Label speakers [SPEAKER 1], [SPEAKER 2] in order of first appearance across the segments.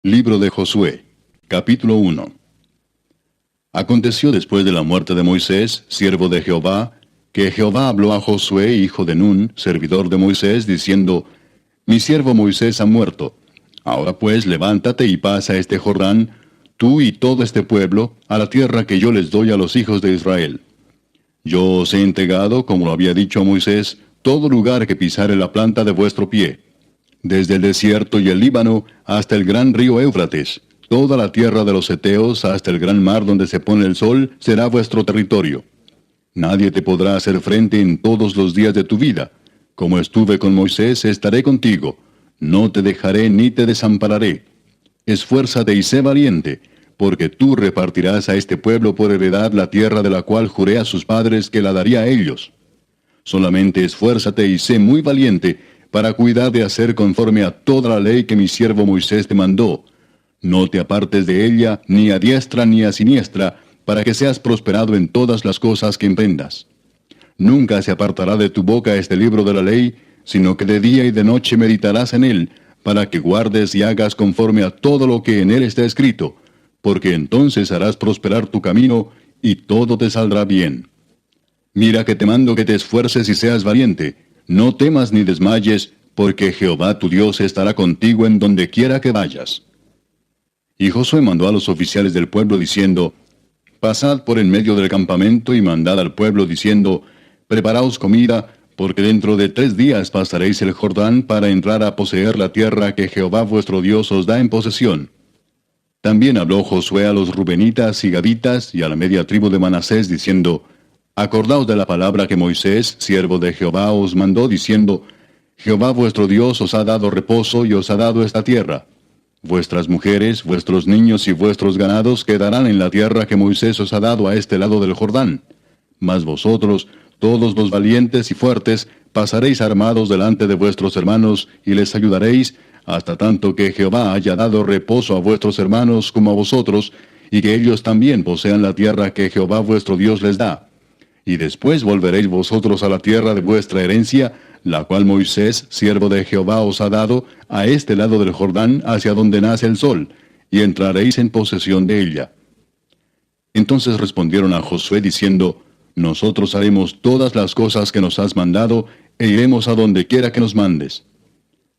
[SPEAKER 1] Libro de Josué, capítulo 1. Aconteció después de la muerte de Moisés, siervo de Jehová, que Jehová habló a Josué, hijo de Nun, servidor de Moisés, diciendo: Mi siervo Moisés ha muerto. Ahora pues levántate y pasa este Jordán, tú y todo este pueblo, a la tierra que yo les doy a los hijos de Israel. Yo os he entregado, como lo había dicho a Moisés, todo lugar que pisare la planta de vuestro pie, desde el desierto y el Líbano hasta el gran río Éufrates, toda la tierra de los heteos hasta el gran mar donde se pone el sol será vuestro territorio. Nadie te podrá hacer frente en todos los días de tu vida. Como estuve con Moisés, estaré contigo. No te dejaré ni te desampararé. Esfuérzate y sé valiente, porque tú repartirás a este pueblo por heredad la tierra de la cual juré a sus padres que la daría a ellos. Solamente esfuérzate y sé muy valiente, para cuidar de hacer conforme a toda la ley que mi siervo Moisés te mandó. No te apartes de ella, ni a diestra ni a siniestra, para que seas prosperado en todas las cosas que emprendas. Nunca se apartará de tu boca este libro de la ley, sino que de día y de noche meditarás en él, para que guardes y hagas conforme a todo lo que en él está escrito, porque entonces harás prosperar tu camino, y todo te saldrá bien. Mira que te mando que te esfuerces y seas valiente. No temas ni desmayes, porque Jehová tu Dios estará contigo en donde quiera que vayas. Y Josué mandó a los oficiales del pueblo diciendo: Pasad por en medio del campamento y mandad al pueblo diciendo: Preparaos comida, porque dentro de 3 días pasaréis el Jordán para entrar a poseer la tierra que Jehová vuestro Dios os da en posesión. También habló Josué a los rubenitas y gaditas y a la media tribu de Manasés diciendo: Acordaos de la palabra que Moisés, siervo de Jehová, os mandó, diciendo: Jehová vuestro Dios os ha dado reposo y os ha dado esta tierra. Vuestras mujeres, vuestros niños y vuestros ganados quedarán en la tierra que Moisés os ha dado a este lado del Jordán. Mas vosotros, todos los valientes y fuertes, pasaréis armados delante de vuestros hermanos y les ayudaréis, hasta tanto que Jehová haya dado reposo a vuestros hermanos como a vosotros, y que ellos también posean la tierra que Jehová vuestro Dios les da. Y después volveréis vosotros a la tierra de vuestra herencia, la cual Moisés, siervo de Jehová, os ha dado, a este lado del Jordán, hacia donde nace el sol, y entraréis en posesión de ella. Entonces respondieron a Josué diciendo: Nosotros haremos todas las cosas que nos has mandado, e iremos a donde quiera que nos mandes.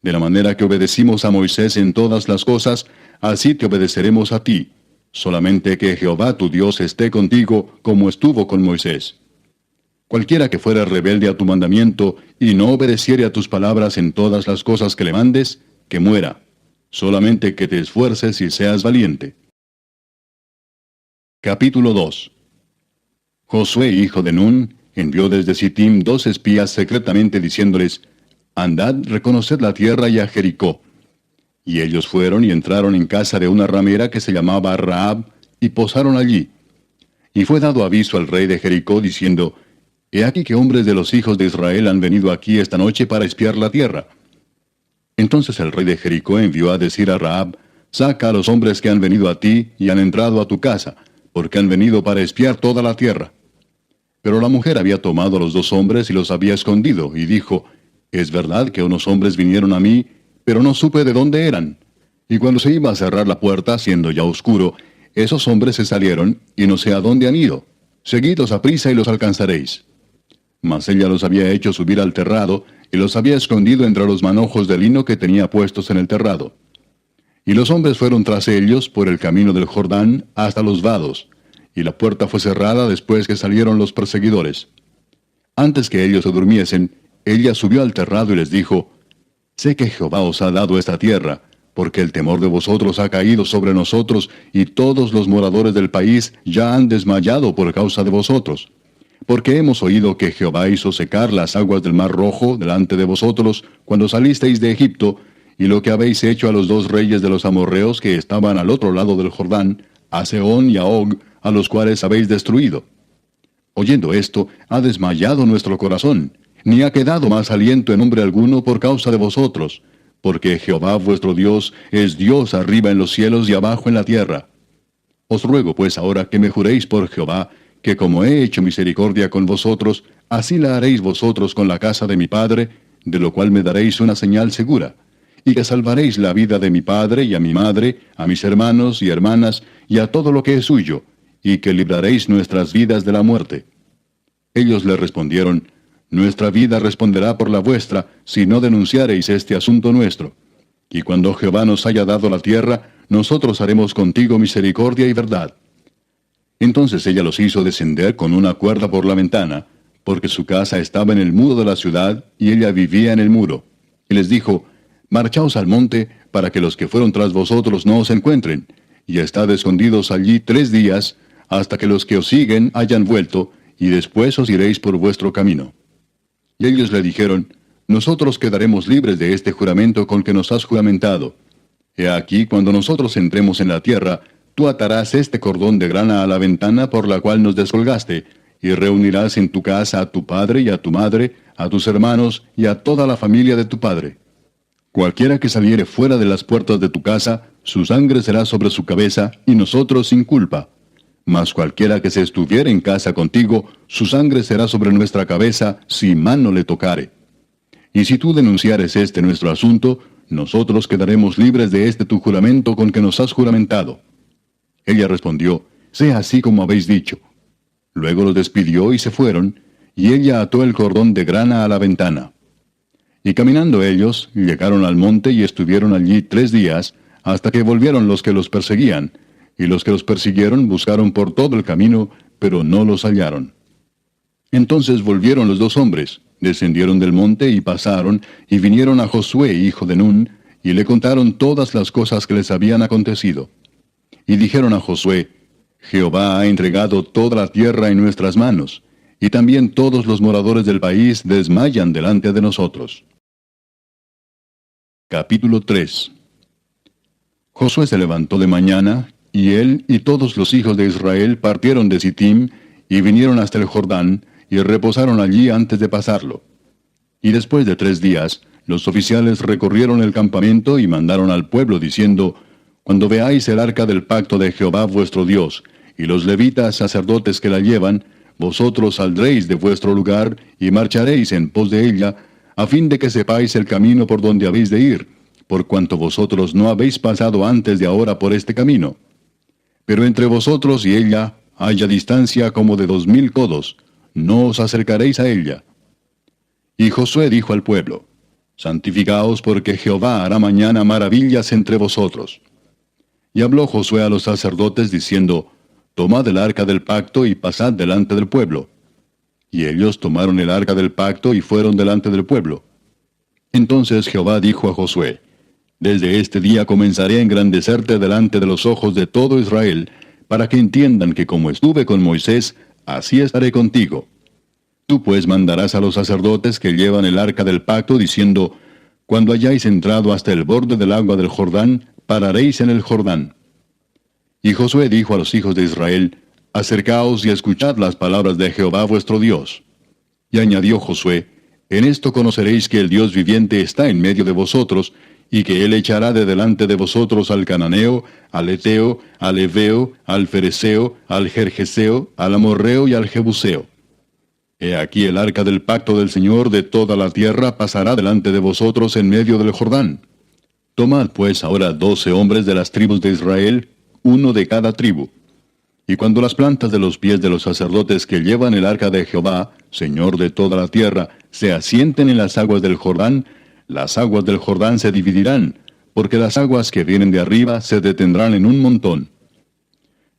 [SPEAKER 1] De la manera que obedecimos a Moisés en todas las cosas, así te obedeceremos a ti. Solamente que Jehová tu Dios esté contigo, como estuvo con Moisés. Cualquiera que fuera rebelde a tu mandamiento, y no obedeciere a tus palabras en todas las cosas que le mandes, que muera. Solamente que te esfuerces y seas valiente. Capítulo 2. Josué, hijo de Nun, envió desde Sittim 2 espías secretamente diciéndoles: Andad, reconoced la tierra y a Jericó. Y ellos fueron y entraron en casa de una ramera que se llamaba Rahab, y posaron allí. Y fue dado aviso al rey de Jericó, diciendo: He aquí que hombres de los hijos de Israel han venido aquí esta noche para espiar la tierra. Entonces el rey de Jericó envió a decir a Rahab: Saca a los hombres que han venido a ti y han entrado a tu casa, porque han venido para espiar toda la tierra. Pero la mujer había tomado a los 2 hombres y los había escondido, y dijo: Es verdad que unos hombres vinieron a mí, pero no supe de dónde eran. Y cuando se iba a cerrar la puerta, siendo ya oscuro, esos hombres se salieron, y no sé a dónde han ido. Seguidlos a prisa y los alcanzaréis. Mas ella los había hecho subir al terrado, y los había escondido entre los manojos de lino que tenía puestos en el terrado. Y los hombres fueron tras ellos por el camino del Jordán hasta los vados, y la puerta fue cerrada después que salieron los perseguidores. Antes que ellos se durmiesen, ella subió al terrado y les dijo: Sé que Jehová os ha dado esta tierra, porque el temor de vosotros ha caído sobre nosotros, y todos los moradores del país ya han desmayado por causa de vosotros. Porque hemos oído que Jehová hizo secar las aguas del mar Rojo delante de vosotros cuando salisteis de Egipto, y lo que habéis hecho a los 2 reyes de los amorreos que estaban al otro lado del Jordán, a Sehón y a Og, a los cuales habéis destruido. Oyendo esto, ha desmayado nuestro corazón, ni ha quedado más aliento en hombre alguno por causa de vosotros, porque Jehová vuestro Dios es Dios arriba en los cielos y abajo en la tierra. Os ruego pues ahora que me juréis por Jehová, que como he hecho misericordia con vosotros, así la haréis vosotros con la casa de mi padre, de lo cual me daréis una señal segura, y que salvaréis la vida de mi padre y a mi madre, a mis hermanos y hermanas, y a todo lo que es suyo, y que libraréis nuestras vidas de la muerte. Ellos le respondieron, Nuestra vida responderá por la vuestra, si no denunciareis este asunto nuestro. Y cuando Jehová nos haya dado la tierra, nosotros haremos contigo misericordia y verdad. Entonces ella los hizo descender con una cuerda por la ventana, porque su casa estaba en el muro de la ciudad, y ella vivía en el muro. Y les dijo, Marchaos al monte, para que los que fueron tras vosotros no os encuentren, y estad escondidos allí 3 días, hasta que los que os siguen hayan vuelto, y después os iréis por vuestro camino. Y ellos le dijeron, Nosotros quedaremos libres de este juramento con que nos has juramentado. He aquí, cuando nosotros entremos en la tierra, tú atarás este cordón de grana a la ventana por la cual nos descolgaste, y reunirás en tu casa a tu padre y a tu madre, a tus hermanos y a toda la familia de tu padre. Cualquiera que saliere fuera de las puertas de tu casa, su sangre será sobre su cabeza, y nosotros sin culpa. Mas cualquiera que se estuviere en casa contigo, su sangre será sobre nuestra cabeza, si mano le tocare. Y si tú denunciares este nuestro asunto, nosotros quedaremos libres de este tu juramento con que nos has juramentado. Ella respondió, Sea así como habéis dicho. Luego los despidió y se fueron, y ella ató el cordón de grana a la ventana. Y caminando ellos, llegaron al monte y estuvieron allí 3 días, hasta que volvieron los que los perseguían, y los que los persiguieron buscaron por todo el camino, pero no los hallaron. Entonces volvieron los 2 hombres, descendieron del monte y pasaron, y vinieron a Josué, hijo de Nun, y le contaron todas las cosas que les habían acontecido. Y dijeron a Josué, Jehová ha entregado toda la tierra en nuestras manos, y también todos los moradores del país desmayan delante de nosotros. Capítulo 3. Josué se levantó de mañana, y él y todos los hijos de Israel partieron de Sittim, y vinieron hasta el Jordán, y reposaron allí antes de pasarlo. Y después de 3 días, los oficiales recorrieron el campamento y mandaron al pueblo diciendo, Cuando veáis el arca del pacto de Jehová vuestro Dios, y los levitas sacerdotes que la llevan, vosotros saldréis de vuestro lugar, y marcharéis en pos de ella, a fin de que sepáis el camino por donde habéis de ir, por cuanto vosotros no habéis pasado antes de ahora por este camino. Pero entre vosotros y ella haya distancia como de 2000 codos, no os acercaréis a ella. Y Josué dijo al pueblo, Santificaos porque Jehová hará mañana maravillas entre vosotros. Y habló Josué a los sacerdotes diciendo, Tomad el arca del pacto y pasad delante del pueblo. Y ellos tomaron el arca del pacto y fueron delante del pueblo. Entonces Jehová dijo a Josué, Desde este día comenzaré a engrandecerte delante de los ojos de todo Israel, para que entiendan que como estuve con Moisés, así estaré contigo. Tú pues mandarás a los sacerdotes que llevan el arca del pacto, diciendo, Cuando hayáis entrado hasta el borde del agua del Jordán, pararéis en el Jordán. Y Josué dijo a los hijos de Israel, Acercaos y escuchad las palabras de Jehová vuestro Dios. Y añadió Josué, En esto conoceréis que el Dios viviente está en medio de vosotros, y que él echará de delante de vosotros al cananeo, al eteo, al heveo, al fereceo, al gergeseo, al amorreo y al jebuseo. He aquí el arca del pacto del Señor de toda la tierra pasará delante de vosotros en medio del Jordán. Tomad pues ahora 12 hombres de las tribus de Israel, uno de cada tribu. Y cuando las plantas de los pies de los sacerdotes que llevan el arca de Jehová, Señor de toda la tierra, se asienten en las aguas del Jordán, las aguas del Jordán se dividirán, porque las aguas que vienen de arriba se detendrán en un montón.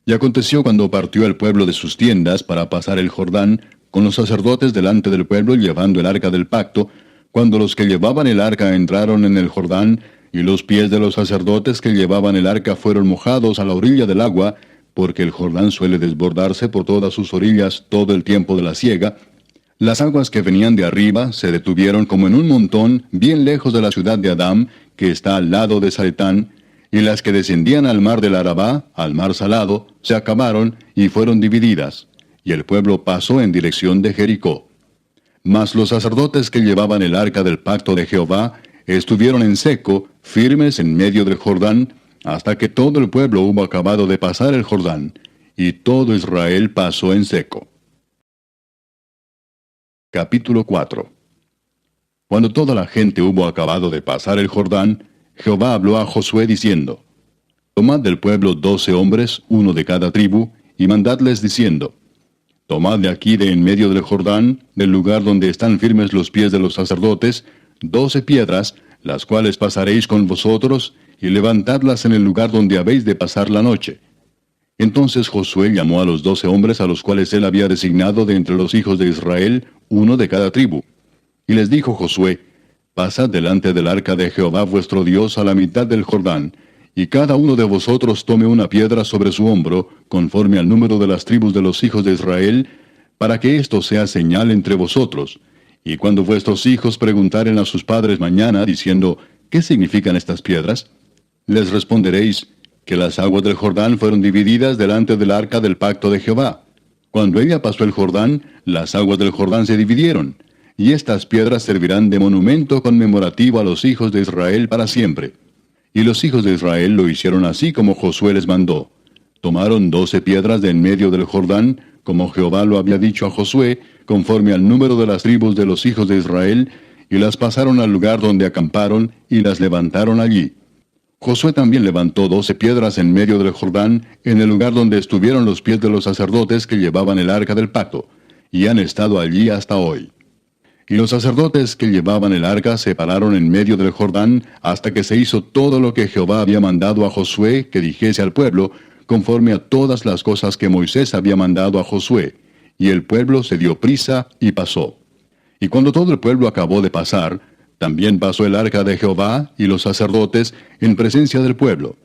[SPEAKER 1] Y aconteció cuando partió el pueblo de sus tiendas para pasar el Jordán, con los sacerdotes delante del pueblo llevando el arca del pacto, cuando los que llevaban el arca entraron en el Jordán, y los pies de los sacerdotes que llevaban el arca fueron mojados a la orilla del agua, porque el Jordán suele desbordarse por todas sus orillas todo el tiempo de la siega, las aguas que venían de arriba se detuvieron como en un montón bien lejos de la ciudad de Adam, que está al lado de Zaretán, y las que descendían al mar del Arabá, al mar salado, se acabaron y fueron divididas, y el pueblo pasó en dirección de Jericó. Mas los sacerdotes que llevaban el arca del pacto de Jehová estuvieron en seco, firmes en medio del Jordán, hasta que todo el pueblo hubo acabado de pasar el Jordán, y todo Israel pasó en seco. Capítulo 4. Cuando toda la gente hubo acabado de pasar el Jordán, Jehová habló a Josué diciendo: Tomad del pueblo 12 hombres, uno de cada tribu, y mandadles diciendo: Tomad de aquí de en medio del Jordán, del lugar donde están firmes los pies de los sacerdotes, 12 piedras, las cuales pasaréis con vosotros, y levantadlas en el lugar donde habéis de pasar la noche. Entonces Josué llamó a los 12 hombres a los cuales él había designado de entre los hijos de Israel, uno de cada tribu. Y les dijo Josué: Pasad delante del arca de Jehová vuestro Dios a la mitad del Jordán, y cada uno de vosotros tome una piedra sobre su hombro, conforme al número de las tribus de los hijos de Israel, para que esto sea señal entre vosotros. Y cuando vuestros hijos preguntaren a sus padres mañana, diciendo: ¿Qué significan estas piedras?, les responderéis: que las aguas del Jordán fueron divididas delante del arca del pacto de Jehová. Cuando ella pasó el Jordán, las aguas del Jordán se dividieron, y estas piedras servirán de monumento conmemorativo a los hijos de Israel para siempre. Y los hijos de Israel lo hicieron así como Josué les mandó. Tomaron 12 piedras de en medio del Jordán, como Jehová lo había dicho a Josué, conforme al número de las tribus de los hijos de Israel, y las pasaron al lugar donde acamparon, y las levantaron allí. Josué también levantó 12 piedras en medio del Jordán, en el lugar donde estuvieron los pies de los sacerdotes que llevaban el arca del pacto, y han estado allí hasta hoy. Y los sacerdotes que llevaban el arca se pararon en medio del Jordán hasta que se hizo todo lo que Jehová había mandado a Josué que dijese al pueblo, conforme a todas las cosas que Moisés había mandado a Josué. Y el pueblo se dio prisa y pasó. Y cuando todo el pueblo acabó de pasar, también pasó el arca de Jehová y los sacerdotes en presencia del pueblo.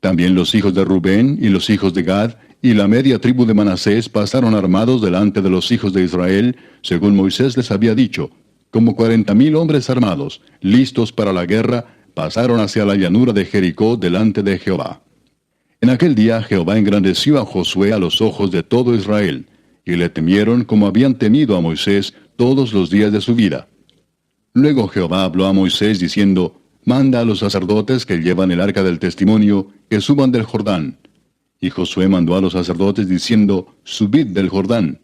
[SPEAKER 1] También los hijos de Rubén y los hijos de Gad y la media tribu de Manasés pasaron armados delante de los hijos de Israel, según Moisés les había dicho, como 40,000 hombres armados, listos para la guerra, pasaron hacia la llanura de Jericó delante de Jehová. En aquel día Jehová engrandeció a Josué a los ojos de todo Israel, y le temieron como habían temido a Moisés todos los días de su vida. Luego Jehová habló a Moisés diciendo: Manda a los sacerdotes que llevan el arca del testimonio, que suban del Jordán. Y Josué mandó a los sacerdotes diciendo: Subid del Jordán.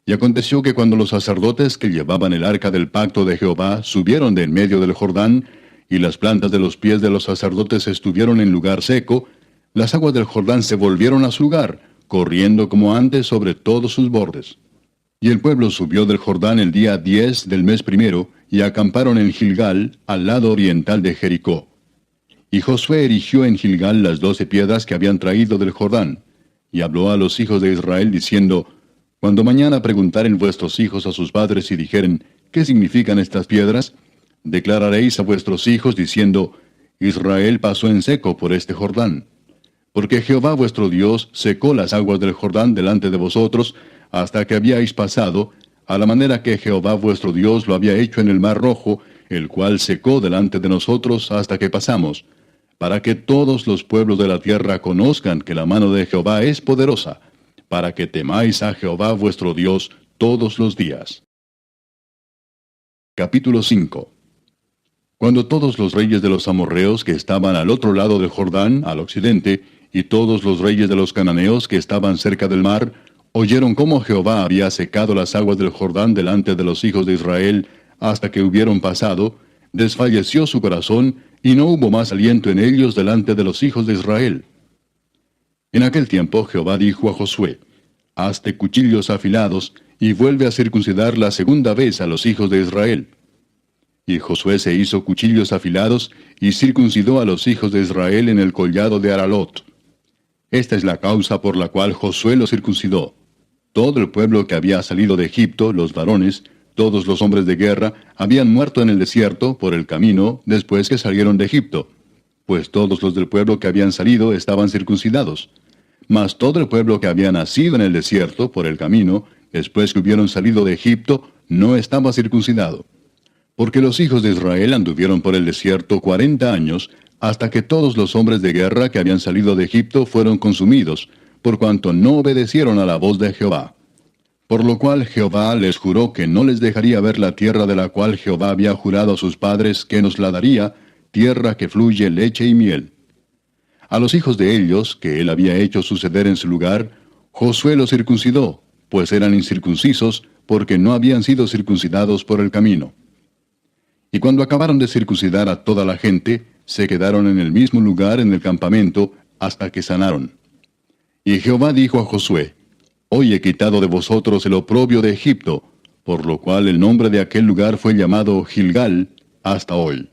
[SPEAKER 1] Y aconteció que cuando los sacerdotes que llevaban el arca del pacto de Jehová subieron de en medio del Jordán, y las plantas de los pies de los sacerdotes estuvieron en lugar seco, las aguas del Jordán se volvieron a su lugar, corriendo como antes sobre todos sus bordes. Y el pueblo subió del Jordán el día 10 del mes primero, y acamparon en Gilgal, al lado oriental de Jericó. Y Josué erigió en Gilgal las 12 piedras que habían traído del Jordán, y habló a los hijos de Israel diciendo: Cuando mañana preguntaren vuestros hijos a sus padres y dijeren: ¿Qué significan estas piedras?, declararéis a vuestros hijos diciendo: Israel pasó en seco por este Jordán. Porque Jehová vuestro Dios secó las aguas del Jordán delante de vosotros, hasta que habíais pasado, a la manera que Jehová vuestro Dios lo había hecho en el mar Rojo, el cual secó delante de nosotros hasta que pasamos, para que todos los pueblos de la tierra conozcan que la mano de Jehová es poderosa, para que temáis a Jehová vuestro Dios todos los días. Capítulo 5. Cuando todos los reyes de los amorreos que estaban al otro lado del Jordán, al occidente, y todos los reyes de los cananeos que estaban cerca del mar, oyeron cómo Jehová había secado las aguas del Jordán delante de los hijos de Israel hasta que hubieron pasado, desfalleció su corazón, y no hubo más aliento en ellos delante de los hijos de Israel. En aquel tiempo Jehová dijo a Josué: Hazte cuchillos afilados, y vuelve a circuncidar la segunda vez a los hijos de Israel. Y Josué se hizo cuchillos afilados, y circuncidó a los hijos de Israel en el collado de Aralot. Esta es la causa por la cual Josué los circuncidó. Todo el pueblo que había salido de Egipto, los varones, todos los hombres de guerra, habían muerto en el desierto, por el camino, después que salieron de Egipto, pues todos los del pueblo que habían salido estaban circuncidados. Mas todo el pueblo que había nacido en el desierto, por el camino, después que hubieron salido de Egipto, no estaba circuncidado. Porque los hijos de Israel anduvieron por el desierto 40 años, hasta que todos los hombres de guerra que habían salido de Egipto fueron consumidos, por cuanto no obedecieron a la voz de Jehová. Por lo cual Jehová les juró que no les dejaría ver la tierra de la cual Jehová había jurado a sus padres que nos la daría, tierra que fluye leche y miel. A los hijos de ellos, que él había hecho suceder en su lugar, Josué los circuncidó, pues eran incircuncisos, porque no habían sido circuncidados por el camino. Y cuando acabaron de circuncidar a toda la gente, se quedaron en el mismo lugar en el campamento hasta que sanaron. Y Jehová dijo a Josué: Hoy he quitado de vosotros el oprobio de Egipto, por lo cual el nombre de aquel lugar fue llamado Gilgal hasta hoy.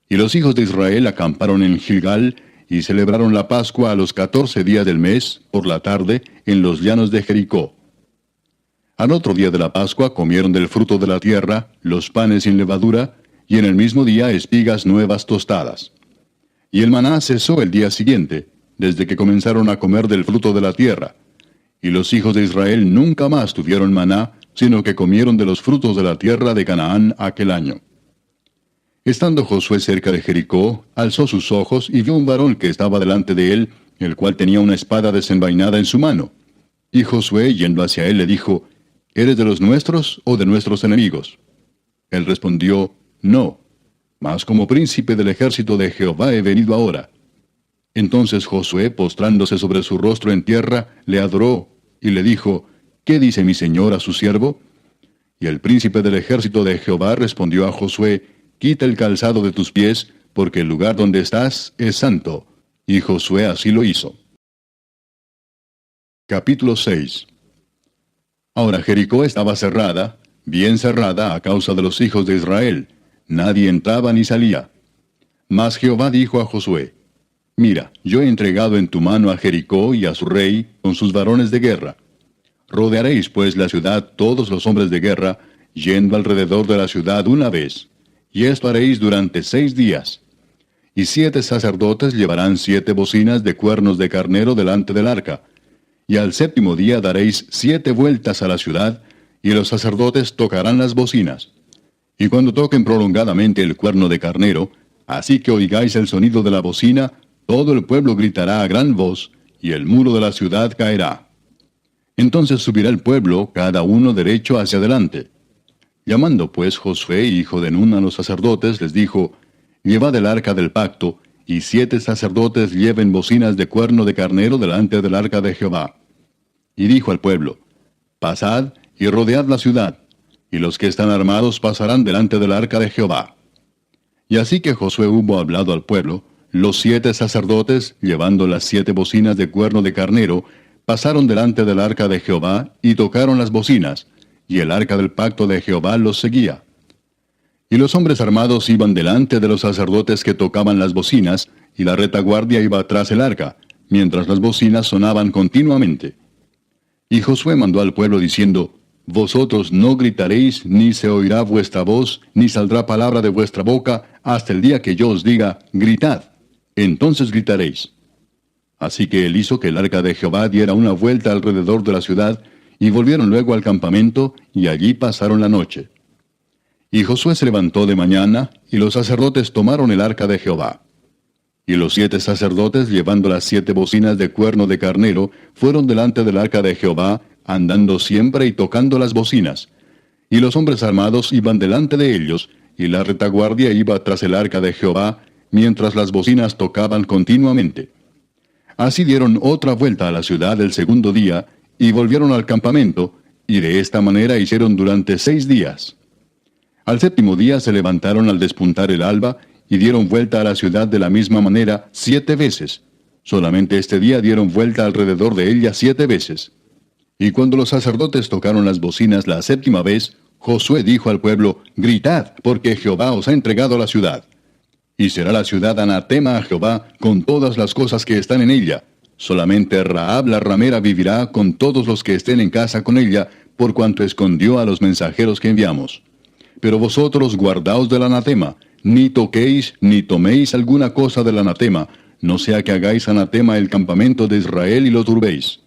[SPEAKER 1] Y los hijos de Israel acamparon en Gilgal, y celebraron la Pascua a los 14 días del mes, por la tarde, en los llanos de Jericó. Al otro día de la Pascua comieron del fruto de la tierra, los panes sin levadura, y en el mismo día espigas nuevas tostadas. Y el maná cesó el día siguiente, desde que comenzaron a comer del fruto de la tierra. Y los hijos de Israel nunca más tuvieron maná, sino que comieron de los frutos de la tierra de Canaán aquel año. Estando Josué cerca de Jericó, alzó sus ojos y vio un varón que estaba delante de él, el cual tenía una espada desenvainada en su mano. Y Josué, yendo hacia él, le dijo: ¿Eres de los nuestros o de nuestros enemigos? Él respondió: No, mas como príncipe del ejército de Jehová he venido ahora. Entonces Josué, postrándose sobre su rostro en tierra, le adoró, y le dijo: ¿Qué dice mi señor a su siervo? Y el príncipe del ejército de Jehová respondió a Josué: Quita el calzado de tus pies, porque el lugar donde estás es santo. Y Josué así lo hizo. Capítulo 6. Ahora Jericó estaba cerrada, bien cerrada a causa de los hijos de Israel. Nadie entraba ni salía. Mas Jehová dijo a Josué: Mira, yo he entregado en tu mano a Jericó y a su rey con sus varones de guerra. Rodearéis pues la ciudad todos los hombres de guerra, yendo alrededor de la ciudad una vez. Y esto haréis durante 6 días. Y 7 sacerdotes llevarán 7 bocinas de cuernos de carnero delante del arca. Y al 7º día daréis 7 vueltas a la ciudad, y los sacerdotes tocarán las bocinas. Y cuando toquen prolongadamente el cuerno de carnero, así que oigáis el sonido de la bocina, todo el pueblo gritará a gran voz, y el muro de la ciudad caerá. Entonces subirá el pueblo, cada uno derecho hacia adelante. Llamando pues Josué, hijo de Nun, a los sacerdotes, les dijo: Llevad el arca del pacto, y 7 sacerdotes lleven bocinas de cuerno de carnero delante del arca de Jehová. Y dijo al pueblo: Pasad y rodead la ciudad, y los que están armados pasarán delante del arca de Jehová. Y así que Josué hubo hablado al pueblo, los 7 sacerdotes, llevando las 7 bocinas de cuerno de carnero, pasaron delante del arca de Jehová, y tocaron las bocinas, y el arca del pacto de Jehová los seguía. Y los hombres armados iban delante de los sacerdotes que tocaban las bocinas, y la retaguardia iba tras el arca, mientras las bocinas sonaban continuamente. Y Josué mandó al pueblo diciendo: Vosotros no gritaréis, ni se oirá vuestra voz, ni saldrá palabra de vuestra boca, hasta el día que yo os diga: gritad. Entonces gritaréis. Así que él hizo que el arca de Jehová diera una vuelta alrededor de la ciudad, y volvieron luego al campamento, y allí pasaron la noche. Y Josué se levantó de mañana, y los sacerdotes tomaron el arca de Jehová. Y los 7 sacerdotes, llevando las 7 bocinas de cuerno de carnero, fueron delante del arca de Jehová, andando siempre y tocando las bocinas. Y los hombres armados iban delante de ellos, y la retaguardia iba tras el arca de Jehová, mientras las bocinas tocaban continuamente. Así dieron otra vuelta a la ciudad el 2º día, y volvieron al campamento, y de esta manera hicieron durante 6 días. Al 7º día se levantaron al despuntar el alba, y dieron vuelta a la ciudad de la misma manera 7 veces. Solamente este día dieron vuelta alrededor de ella 7 veces. Y cuando los sacerdotes tocaron las bocinas la 7ª vez, Josué dijo al pueblo: Gritad, porque Jehová os ha entregado la ciudad. Y será la ciudad anatema a Jehová con todas las cosas que están en ella. Solamente Rahab la ramera vivirá con todos los que estén en casa con ella, por cuanto escondió a los mensajeros que enviamos. Pero vosotros guardaos del anatema, ni toquéis ni toméis alguna cosa del anatema, no sea que hagáis anatema el campamento de Israel y lo turbéis.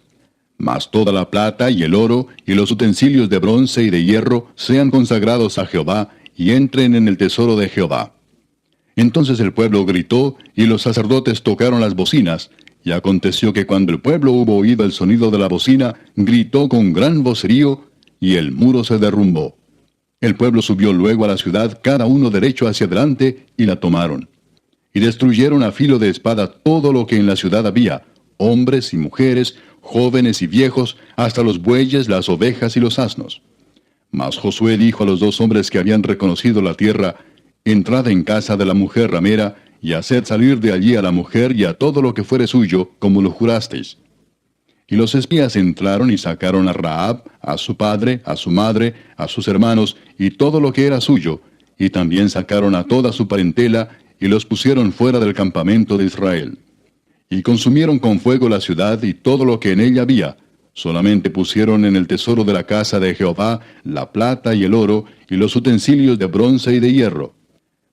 [SPEAKER 1] Mas toda la plata y el oro y los utensilios de bronce y de hierro sean consagrados a Jehová, y entren en el tesoro de Jehová. Entonces el pueblo gritó, y los sacerdotes tocaron las bocinas, y aconteció que cuando el pueblo hubo oído el sonido de la bocina, gritó con gran vocerío, y el muro se derrumbó. El pueblo subió luego a la ciudad, cada uno derecho hacia adelante, y la tomaron. Y destruyeron a filo de espada todo lo que en la ciudad había, hombres y mujeres, jóvenes y viejos, hasta los bueyes, las ovejas y los asnos. Mas Josué dijo a los 2 hombres que habían reconocido la tierra: Entrad en casa de la mujer ramera, y haced salir de allí a la mujer y a todo lo que fuere suyo, como lo jurasteis. Y los espías entraron y sacaron a Rahab, a su padre, a su madre, a sus hermanos, y todo lo que era suyo, y también sacaron a toda su parentela, y los pusieron fuera del campamento de Israel. Y consumieron con fuego la ciudad y todo lo que en ella había, solamente pusieron en el tesoro de la casa de Jehová la plata y el oro, y los utensilios de bronce y de hierro.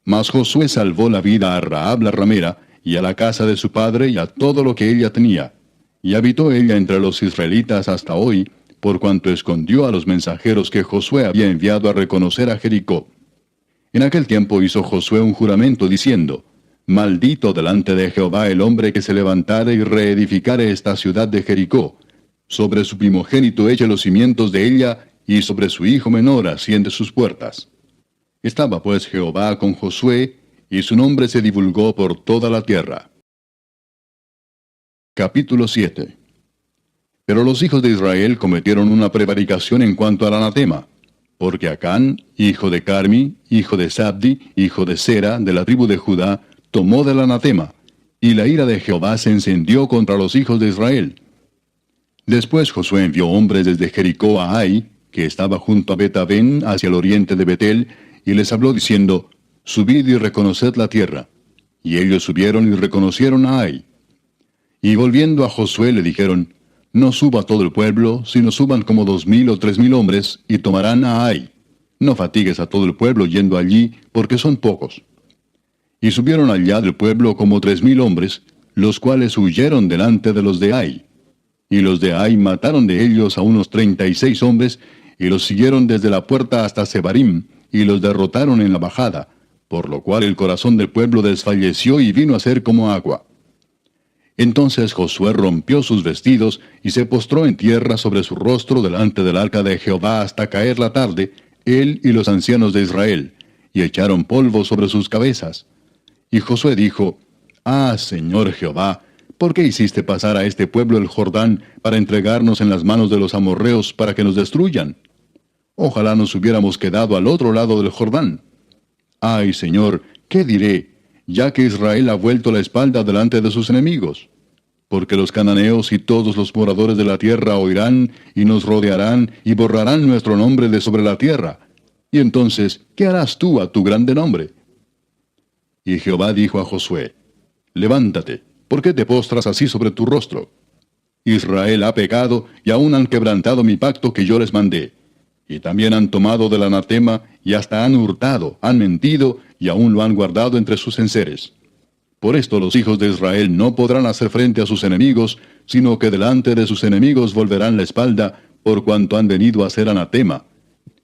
[SPEAKER 1] Mas Josué salvó la vida a Rahab la ramera, y a la casa de su padre, y a todo lo que ella tenía. Y habitó ella entre los israelitas hasta hoy, por cuanto escondió a los mensajeros que Josué había enviado a reconocer a Jericó. En aquel tiempo hizo Josué un juramento diciendo: Maldito delante de Jehová el hombre que se levantare y reedificare esta ciudad de Jericó. Sobre su primogénito eche los cimientos de ella, y sobre su hijo menor asiente sus puertas. Estaba pues Jehová con Josué, y su nombre se divulgó por toda la tierra. Capítulo 7. Pero los hijos de Israel cometieron una prevaricación en cuanto al anatema, porque Acán, hijo de Carmi, hijo de Sabdi, hijo de Sera, de la tribu de Judá, tomó del anatema, y la ira de Jehová se encendió contra los hijos de Israel. Después Josué envió hombres desde Jericó a Ai, que estaba junto a Bet-Aven, hacia el oriente de Betel, y les habló diciendo: Subid y reconoced la tierra. Y ellos subieron y reconocieron a Ai. Y volviendo a Josué le dijeron: No suba todo el pueblo, sino suban como 2,000 o 3,000 hombres, y tomarán a Ai. No fatigues a todo el pueblo yendo allí, porque son pocos. Y subieron allá del pueblo como 3,000 hombres, los cuales huyeron delante de los de Ai. Y los de Ai mataron de ellos a unos 36 hombres, y los siguieron desde la puerta hasta Sebarim, y los derrotaron en la bajada, por lo cual el corazón del pueblo desfalleció y vino a ser como agua. Entonces Josué rompió sus vestidos y se postró en tierra sobre su rostro delante del arca de Jehová hasta caer la tarde, él y los ancianos de Israel, y echaron polvo sobre sus cabezas. Y Josué dijo: Ah, Señor Jehová, ¿por qué hiciste pasar a este pueblo el Jordán para entregarnos en las manos de los amorreos para que nos destruyan? Ojalá nos hubiéramos quedado al otro lado del Jordán. Ay, Señor, ¿qué diré, ya que Israel ha vuelto la espalda delante de sus enemigos? Porque los cananeos y todos los moradores de la tierra oirán, y nos rodearán, y borrarán nuestro nombre de sobre la tierra. Y entonces, ¿qué harás tú a tu grande nombre? Y Jehová dijo a Josué: Levántate, ¿por qué te postras así sobre tu rostro? Israel ha pecado, y aún han quebrantado mi pacto que yo les mandé. Y también han tomado del anatema, y hasta han hurtado, han mentido, y aún lo han guardado entre sus enseres. Por esto los hijos de Israel no podrán hacer frente a sus enemigos, sino que delante de sus enemigos volverán la espalda, por cuanto han venido a hacer anatema.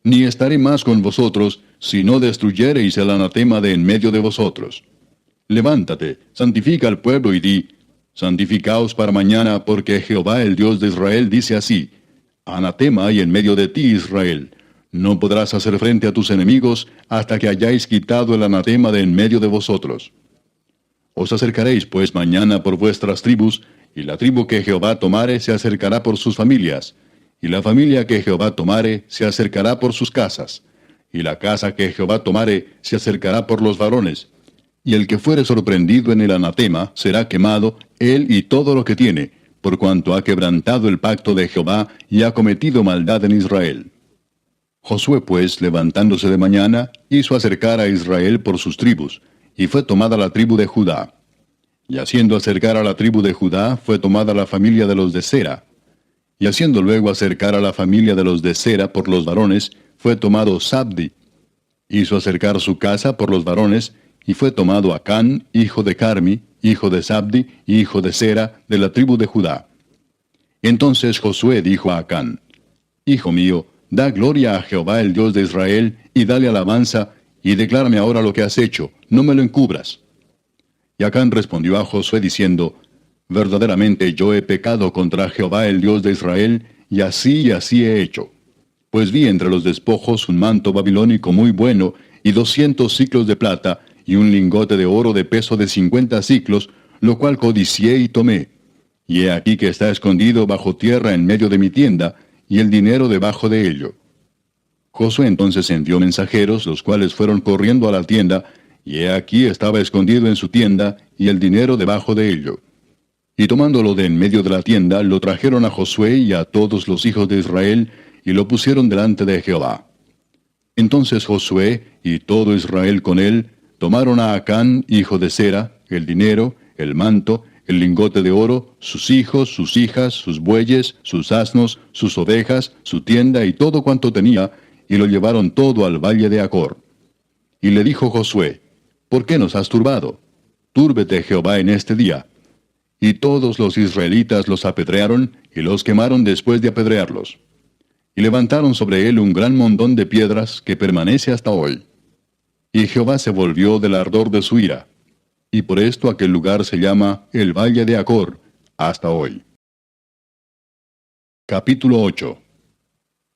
[SPEAKER 1] Ni estaré más con vosotros, si no destruyereis el anatema de en medio de vosotros. Levántate, santifica al pueblo y di: Santificaos para mañana, porque Jehová el Dios de Israel dice así: Anatema hay en medio de ti, Israel. No podrás hacer frente a tus enemigos hasta que hayáis quitado el anatema de en medio de vosotros. Os acercaréis pues mañana por vuestras tribus, y la tribu que Jehová tomare se acercará por sus familias, y la familia que Jehová tomare se acercará por sus casas, y la casa que Jehová tomare se acercará por los varones, y el que fuere sorprendido en el anatema será quemado, él y todo lo que tiene, por cuanto ha quebrantado el pacto de Jehová y ha cometido maldad en Israel. Josué pues, levantándose de mañana, hizo acercar a Israel por sus tribus, y fue tomada la tribu de Judá. Y haciendo acercar a la tribu de Judá, fue tomada la familia de los de Sera. Y haciendo luego acercar a la familia de los de Sera por los varones, fue tomado Sabdi. Hizo acercar su casa por los varones, y fue tomado Acán, hijo de Carmi, hijo de Sabdi, hijo de Sera, de la tribu de Judá. Entonces Josué dijo a Acán: Hijo mío, da gloria a Jehová el Dios de Israel, y dale alabanza, y declárame ahora lo que has hecho, no me lo encubras. Y Acán respondió a Josué diciendo: Verdaderamente yo he pecado contra Jehová el Dios de Israel, y así he hecho. Pues vi entre los despojos un manto babilónico muy bueno, y 200 siclos de plata, y un lingote de oro de peso de 50 siclos, lo cual codicié y tomé. Y he aquí que está escondido bajo tierra en medio de mi tienda, y el dinero debajo de ello. Josué entonces envió mensajeros, los cuales fueron corriendo a la tienda, y he aquí estaba escondido en su tienda, y el dinero debajo de ello. Y tomándolo de en medio de la tienda, lo trajeron a Josué y a todos los hijos de Israel, y lo pusieron delante de Jehová. Entonces Josué y todo Israel con él tomaron a Acán, hijo de Zera, el dinero, el manto, el lingote de oro, sus hijos, sus hijas, sus bueyes, sus asnos, sus ovejas, su tienda y todo cuanto tenía, y lo llevaron todo al valle de Acor. Y le dijo Josué: ¿Por qué nos has turbado? Túrbete Jehová en este día. Y todos los israelitas los apedrearon, y los quemaron después de apedrearlos. Y levantaron sobre él un gran montón de piedras que permanece hasta hoy. Y Jehová se volvió del ardor de su ira. Y por esto aquel lugar se llama el Valle de Acor, hasta hoy. Capítulo 8.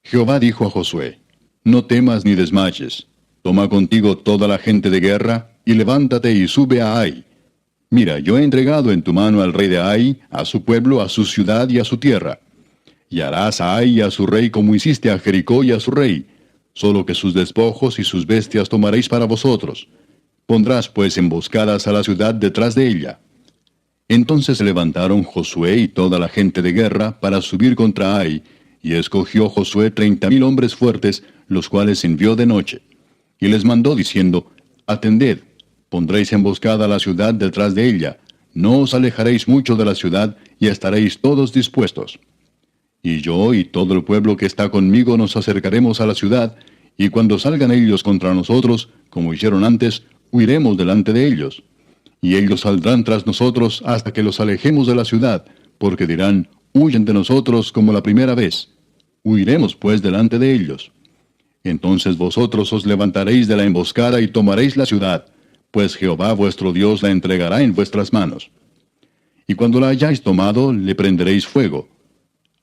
[SPEAKER 1] Jehová dijo a Josué: No temas ni desmayes. Toma contigo toda la gente de guerra, y levántate y sube a Ai. Mira, yo he entregado en tu mano al rey de Ai, a su pueblo, a su ciudad y a su tierra. Y harás a Ai y a su rey como hiciste a Jericó y a su rey, solo que sus despojos y sus bestias tomaréis para vosotros. Pondrás pues emboscadas a la ciudad detrás de ella. Entonces se levantaron Josué y toda la gente de guerra para subir contra Ai, y escogió Josué 30,000 hombres fuertes, los cuales envió de noche. Y les mandó diciendo: Atended, pondréis emboscada a la ciudad detrás de ella, no os alejaréis mucho de la ciudad, y estaréis todos dispuestos. Y yo y todo el pueblo que está conmigo nos acercaremos a la ciudad, y cuando salgan ellos contra nosotros, como hicieron antes, huiremos delante de ellos. Y ellos saldrán tras nosotros hasta que los alejemos de la ciudad, porque dirán: Huyen de nosotros como la primera vez. Huiremos pues delante de ellos. Entonces vosotros os levantaréis de la emboscada y tomaréis la ciudad, pues Jehová vuestro Dios la entregará en vuestras manos. Y cuando la hayáis tomado, le prenderéis fuego.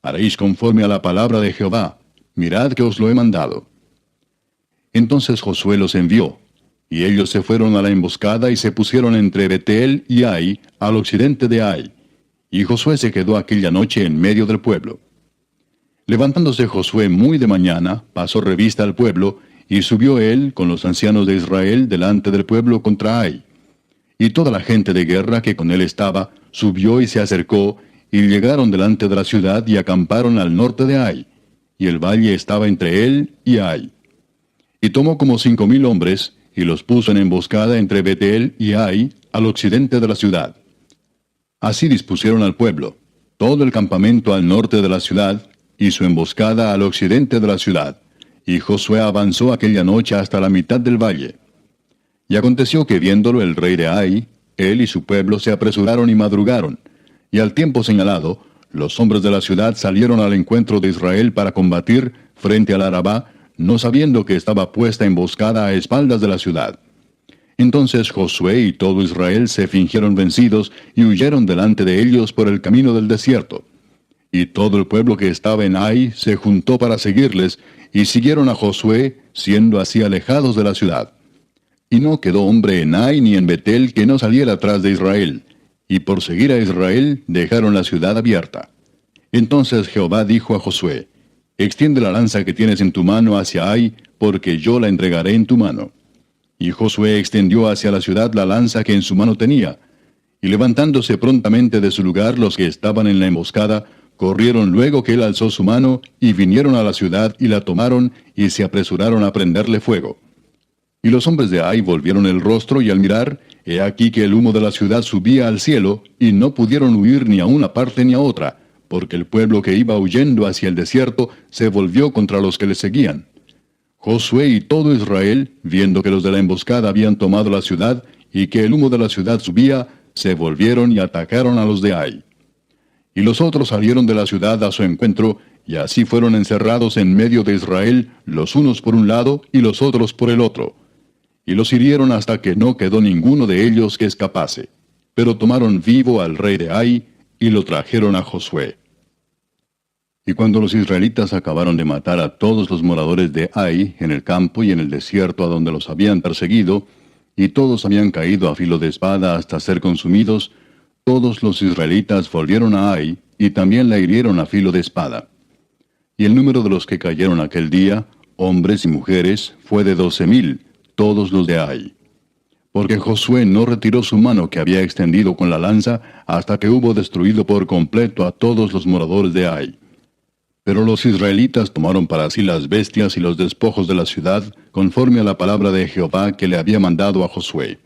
[SPEAKER 1] Haréis conforme a la palabra de Jehová. Mirad que os lo he mandado. Entonces Josué los envió, y ellos se fueron a la emboscada y se pusieron entre Betel y Ai, al occidente de Ai. Y Josué se quedó aquella noche en medio del pueblo. Levantándose Josué muy de mañana, pasó revista al pueblo, y subió él con los ancianos de Israel delante del pueblo contra Ai. Y toda la gente de guerra que con él estaba, subió y se acercó, y llegaron delante de la ciudad y acamparon al norte de Ai, y el valle estaba entre él y Ai. Y tomó como 5,000 hombres, y los puso en emboscada entre Betel y Ai, al occidente de la ciudad. Así dispusieron al pueblo, todo el campamento al norte de la ciudad, y su emboscada al occidente de la ciudad. Y Josué avanzó aquella noche hasta la mitad del valle. Y aconteció que viéndolo el rey de Ai, él y su pueblo se apresuraron y madrugaron, y al tiempo señalado, los hombres de la ciudad salieron al encuentro de Israel para combatir frente al Arabá, no sabiendo que estaba puesta emboscada a espaldas de la ciudad. Entonces Josué y todo Israel se fingieron vencidos y huyeron delante de ellos por el camino del desierto. Y todo el pueblo que estaba en Ai se juntó para seguirles, y siguieron a Josué, siendo así alejados de la ciudad. Y no quedó hombre en Ai ni en Betel que no saliera atrás de Israel, y por seguir a Israel dejaron la ciudad abierta. Entonces Jehová dijo a Josué: Extiende la lanza que tienes en tu mano hacia Ai, porque yo la entregaré en tu mano. Y Josué extendió hacia la ciudad la lanza que en su mano tenía, y levantándose prontamente de su lugar los que estaban en la emboscada, corrieron luego que él alzó su mano, y vinieron a la ciudad y la tomaron, y se apresuraron a prenderle fuego. Y los hombres de Ai volvieron el rostro, y al mirar, he aquí que el humo de la ciudad subía al cielo, y no pudieron huir ni a una parte ni a otra, porque el pueblo que iba huyendo hacia el desierto se volvió contra los que le seguían. Josué y todo Israel, viendo que los de la emboscada habían tomado la ciudad, y que el humo de la ciudad subía, se volvieron y atacaron a los de Ai. Y los otros salieron de la ciudad a su encuentro, y así fueron encerrados en medio de Israel, los unos por un lado y los otros por el otro. Y los hirieron hasta que no quedó ninguno de ellos que escapase. Pero tomaron vivo al rey de Ai, y lo trajeron a Josué. Y cuando los israelitas acabaron de matar a todos los moradores de Ai, en el campo y en el desierto a donde los habían perseguido, y todos habían caído a filo de espada hasta ser consumidos, todos los israelitas volvieron a Ai, y también la hirieron a filo de espada. Y el número de los que cayeron aquel día, hombres y mujeres, fue de 12,000, todos los de Ai. porque Josué no retiró su mano que había extendido con la lanza hasta que hubo destruido por completo a todos los moradores de Ai. Pero los israelitas tomaron para sí las bestias y los despojos de la ciudad, conforme a la palabra de Jehová que le había mandado a Josué.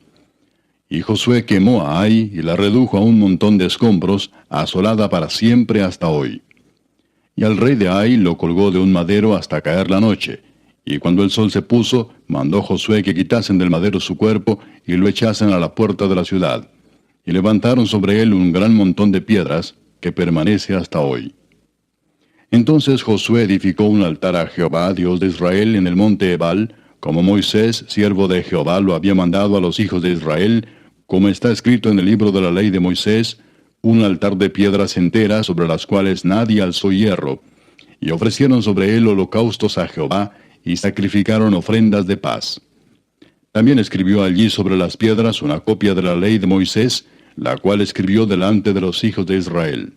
[SPEAKER 1] Y Josué quemó a Ai y la redujo a un montón de escombros, asolada para siempre hasta hoy. Y al rey de Ai lo colgó de un madero hasta caer la noche. Y cuando el sol se puso, mandó Josué que quitasen del madero su cuerpo y lo echasen a la puerta de la ciudad. Y levantaron sobre él un gran montón de piedras, que permanece hasta hoy. Entonces Josué edificó un altar a Jehová, Dios de Israel, en el monte Ebal, como Moisés, siervo de Jehová, lo había mandado a los hijos de Israel, como está escrito en el libro de la ley de Moisés, un altar de piedras enteras sobre las cuales nadie alzó hierro, y ofrecieron sobre él holocaustos a Jehová, y sacrificaron ofrendas de paz. También escribió allí sobre las piedras una copia de la ley de Moisés, la cual escribió delante de los hijos de Israel.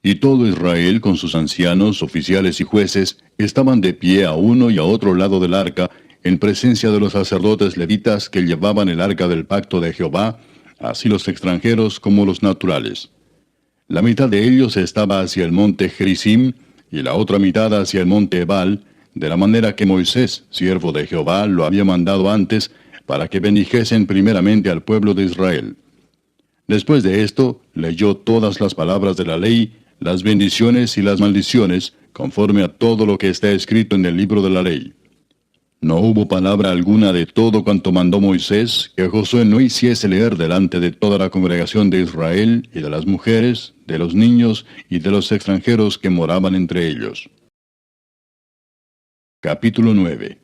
[SPEAKER 1] Y todo Israel, con sus ancianos, oficiales y jueces, estaban de pie a uno y a otro lado del arca, en presencia de los sacerdotes levitas que llevaban el arca del pacto de Jehová, así los extranjeros como los naturales. La mitad de ellos estaba hacia el monte Gerizim, y la otra mitad hacia el monte Ebal, de la manera que Moisés, siervo de Jehová, lo había mandado antes, para que bendijesen primeramente al pueblo de Israel. Después de esto, leyó todas las palabras de la ley, las bendiciones y las maldiciones, conforme a todo lo que está escrito en el libro de la ley. No hubo palabra alguna de todo cuanto mandó Moisés que Josué no hiciese leer delante de toda la congregación de Israel y de las mujeres, de los niños y de los extranjeros que moraban entre ellos. Capítulo 9.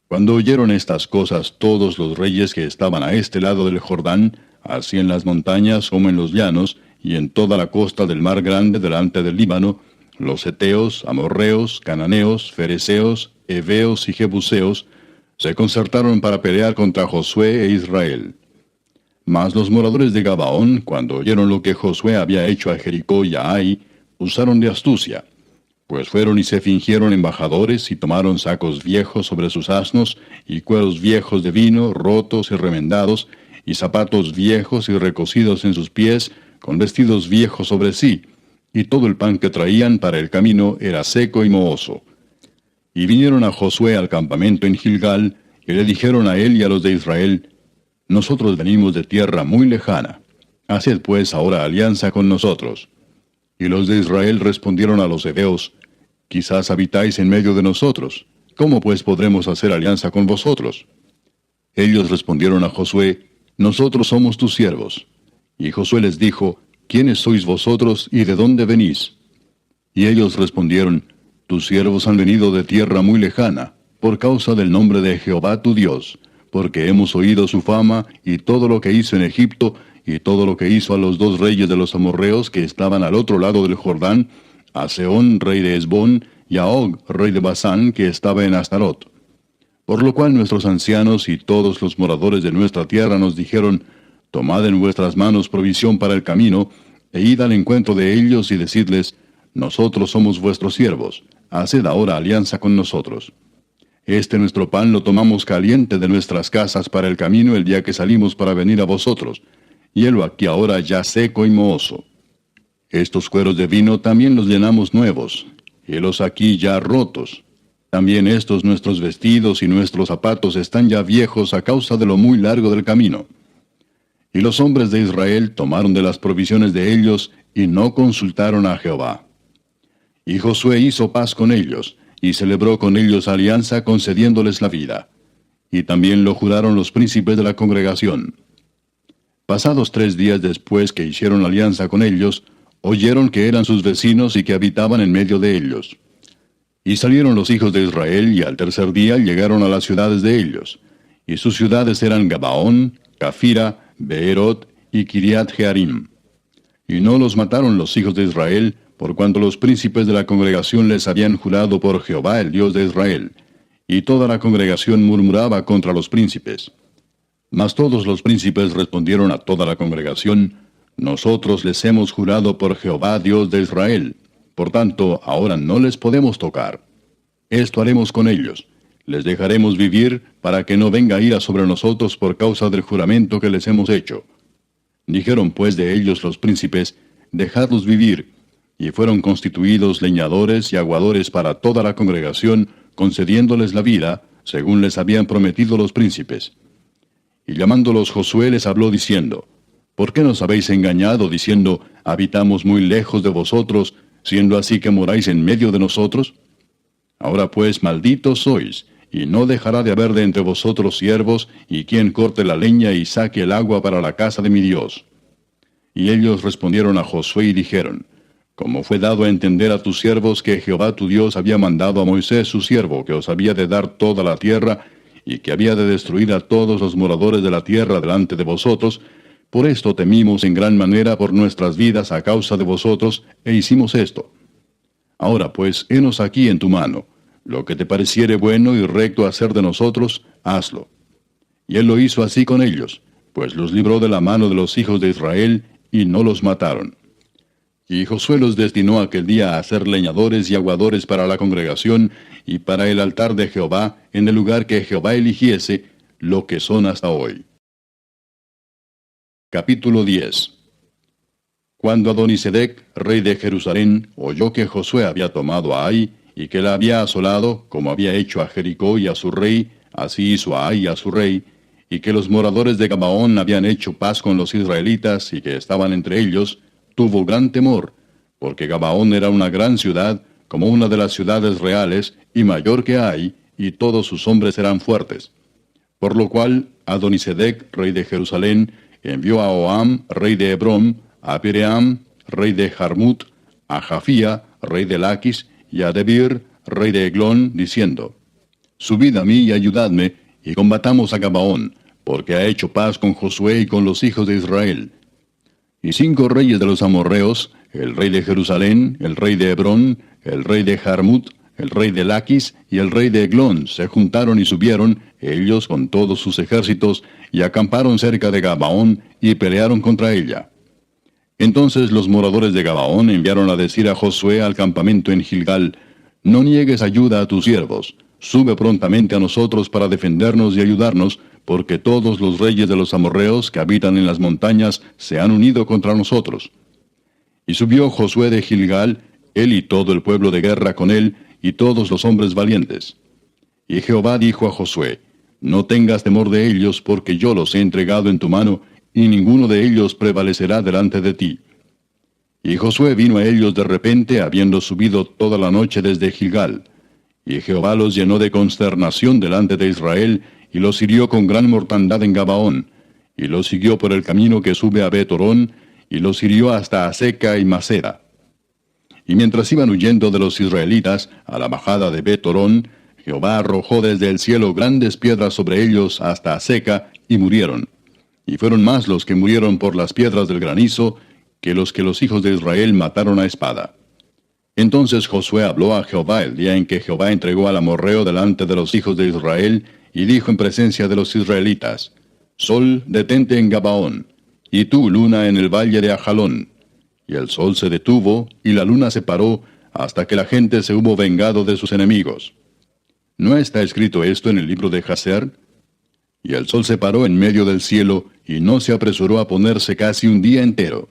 [SPEAKER 1] Cuando oyeron estas cosas todos los reyes que estaban a este lado del Jordán, así en las montañas como en los llanos, y en toda la costa del mar grande delante del Líbano, los heteos, amorreos, cananeos, fereceos, heveos y jebuseos, se concertaron para pelear contra Josué e Israel. Mas los moradores de Gabaón, cuando oyeron lo que Josué había hecho a Jericó y a Ai, usaron de astucia, pues fueron y se fingieron embajadores y tomaron sacos viejos sobre sus asnos, y cueros viejos de vino, rotos y remendados, y zapatos viejos y recocidos en sus pies, con vestidos viejos sobre sí, y todo el pan que traían para el camino era seco y mohoso. Y vinieron a Josué al campamento en Gilgal, y le dijeron a él y a los de Israel, nosotros venimos de tierra muy lejana, haced pues ahora alianza con nosotros. Y los de Israel respondieron a los heveos, quizás habitáis en medio de nosotros, ¿cómo pues podremos hacer alianza con vosotros? Ellos respondieron a Josué, nosotros somos tus siervos. Y Josué les dijo, ¿quiénes sois vosotros y de dónde venís? Y ellos respondieron, tus siervos han venido de tierra muy lejana, por causa del nombre de Jehová tu Dios, porque hemos oído su fama y todo lo que hizo en Egipto, y todo lo que hizo a los dos reyes de los amorreos que estaban al otro lado del Jordán, a Sehón, rey de Hesbón, y a Og, rey de Basán, que estaba en Astarot. Por lo cual nuestros ancianos y todos los moradores de nuestra tierra nos dijeron, tomad en vuestras manos provisión para el camino, e id al encuentro de ellos y decidles, nosotros somos vuestros siervos, haced ahora alianza con nosotros. Este nuestro pan lo tomamos caliente de nuestras casas para el camino el día que salimos para venir a vosotros, y helo aquí ahora ya seco y mohoso. Estos cueros de vino también los llenamos nuevos, helos aquí ya rotos. También estos nuestros vestidos y nuestros zapatos están ya viejos a causa de lo muy largo del camino. Y los hombres de Israel tomaron de las provisiones de ellos y no consultaron a Jehová. Y Josué hizo paz con ellos, y celebró con ellos alianza concediéndoles la vida. Y también lo juraron los príncipes de la congregación. Pasados 3 días después que hicieron alianza con ellos, oyeron que eran sus vecinos y que habitaban en medio de ellos. Y salieron los hijos de Israel, y al tercer día llegaron a las ciudades de ellos. Y sus ciudades eran Gabaón, Cafira, Beerot y Kiriat Jearim. Y no los mataron los hijos de Israel, por cuanto los príncipes de la congregación les habían jurado por Jehová el Dios de Israel. Y toda la congregación murmuraba contra los príncipes. Mas todos los príncipes respondieron a toda la congregación, nosotros les hemos jurado por Jehová Dios de Israel. Por tanto, ahora no les podemos tocar. Esto haremos con ellos. les dejaremos vivir para que no venga ira sobre nosotros por causa del juramento que les hemos hecho. Dijeron pues de ellos los príncipes, dejadlos vivir, y fueron constituidos leñadores y aguadores para toda la congregación, concediéndoles la vida, según les habían prometido los príncipes. Y llamándolos Josué les habló diciendo, ¿por qué nos habéis engañado diciendo, habitamos muy lejos de vosotros, siendo así que moráis en medio de nosotros? Ahora pues malditos sois, y no dejará de haber de entre vosotros siervos, y quien corte la leña y saque el agua para la casa de mi Dios. Y ellos respondieron a Josué y dijeron, como fue dado a entender a tus siervos que Jehová tu Dios había mandado a Moisés su siervo, que os había de dar toda la tierra, y que había de destruir a todos los moradores de la tierra delante de vosotros, por esto temimos en gran manera por nuestras vidas a causa de vosotros, e hicimos esto. Ahora pues, henos aquí en tu mano. Lo que te pareciere bueno y recto hacer de nosotros, hazlo. Y él lo hizo así con ellos, pues los libró de la mano de los hijos de Israel, y no los mataron. Y Josué los destinó aquel día a ser leñadores y aguadores para la congregación, y para el altar de Jehová, en el lugar que Jehová eligiese, lo que son hasta hoy. Capítulo 10. Cuando Adonisedec, rey de Jerusalén, oyó que Josué había tomado a Ai, y que la había asolado, como había hecho a Jericó y a su rey, así hizo a Ai y a su rey, y que los moradores de Gabaón habían hecho paz con los israelitas, y que estaban entre ellos, tuvo gran temor, porque Gabaón era una gran ciudad, como una de las ciudades reales, y mayor que Ai, y todos sus hombres eran fuertes. Por lo cual, Adonisedec, rey de Jerusalén, envió a Oham, rey de Hebrón, a Piream, rey de Jarmut, a Jafía, rey de Laquis, y a Debir, rey de Eglón, diciendo, subid a mí y ayudadme, y combatamos a Gabaón, porque ha hecho paz con Josué y con los hijos de Israel. Y 5 reyes de los amorreos, el rey de Jerusalén, el rey de Hebrón, el rey de Jarmut, el rey de Laquis y el rey de Eglón se juntaron y subieron, ellos con todos sus ejércitos, y acamparon cerca de Gabaón, y pelearon contra ella. Entonces los moradores de Gabaón enviaron a decir a Josué al campamento en Gilgal, no niegues ayuda a tus siervos, sube prontamente a nosotros para defendernos y ayudarnos, porque todos los reyes de los amorreos que habitan en las montañas se han unido contra nosotros. Y subió Josué de Gilgal, él y todo el pueblo de guerra con él, y todos los hombres valientes. Y Jehová dijo a Josué, no tengas temor de ellos, porque yo los he entregado en tu mano, y ninguno de ellos prevalecerá delante de ti. Y Josué vino a ellos de repente, habiendo subido toda la noche desde Gilgal. Y Jehová los llenó de consternación delante de Israel, y los hirió con gran mortandad en Gabaón, y los siguió por el camino que sube a Bet-Orón, y los hirió hasta Aseca y Maceda. Y mientras iban huyendo de los israelitas a la bajada de Bet-Orón, Jehová arrojó desde el cielo grandes piedras sobre ellos hasta Aseca, y murieron. Y fueron más los que murieron por las piedras del granizo, que los hijos de Israel mataron a espada. Entonces Josué habló a Jehová el día en que Jehová entregó al amorreo delante de los hijos de Israel, y dijo en presencia de los israelitas, Sol, detente en Gabaón, y tú, luna, en el valle de Ajalón. Y el sol se detuvo, y la luna se paró, hasta que la gente se hubo vengado de sus enemigos. ¿No está escrito esto en el libro de Jaser? Y el sol se paró en medio del cielo, y no se apresuró a ponerse casi un día entero.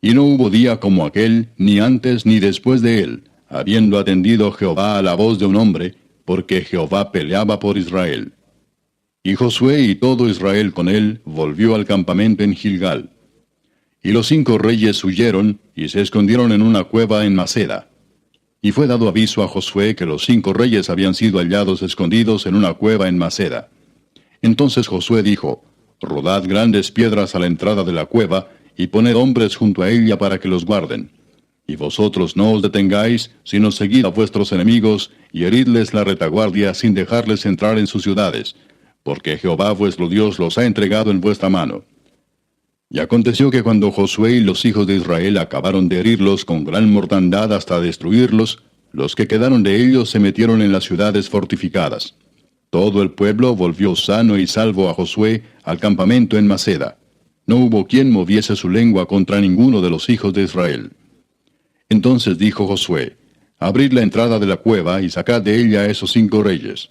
[SPEAKER 1] Y no hubo día como aquel, ni antes ni después de él, habiendo atendido Jehová a la voz de un hombre, porque Jehová peleaba por Israel. Y Josué y todo Israel con él volvió al campamento en Gilgal. Y los 5 reyes huyeron, y se escondieron en una cueva en Maceda. Y fue dado aviso a Josué que los 5 reyes habían sido hallados escondidos en una cueva en Maceda. Entonces Josué dijo, rodad grandes piedras a la entrada de la cueva, y poned hombres junto a ella para que los guarden. Y vosotros no os detengáis, sino seguid a vuestros enemigos, y heridles la retaguardia sin dejarles entrar en sus ciudades, porque Jehová vuestro Dios los ha entregado en vuestra mano. Y aconteció que cuando Josué y los hijos de Israel acabaron de herirlos con gran mortandad hasta destruirlos, los que quedaron de ellos se metieron en las ciudades fortificadas. Todo el pueblo volvió sano y salvo a Josué al campamento en Maceda. No hubo quien moviese su lengua contra ninguno de los hijos de Israel. Entonces dijo Josué, abrid la entrada de la cueva y sacad de ella a esos 5 reyes.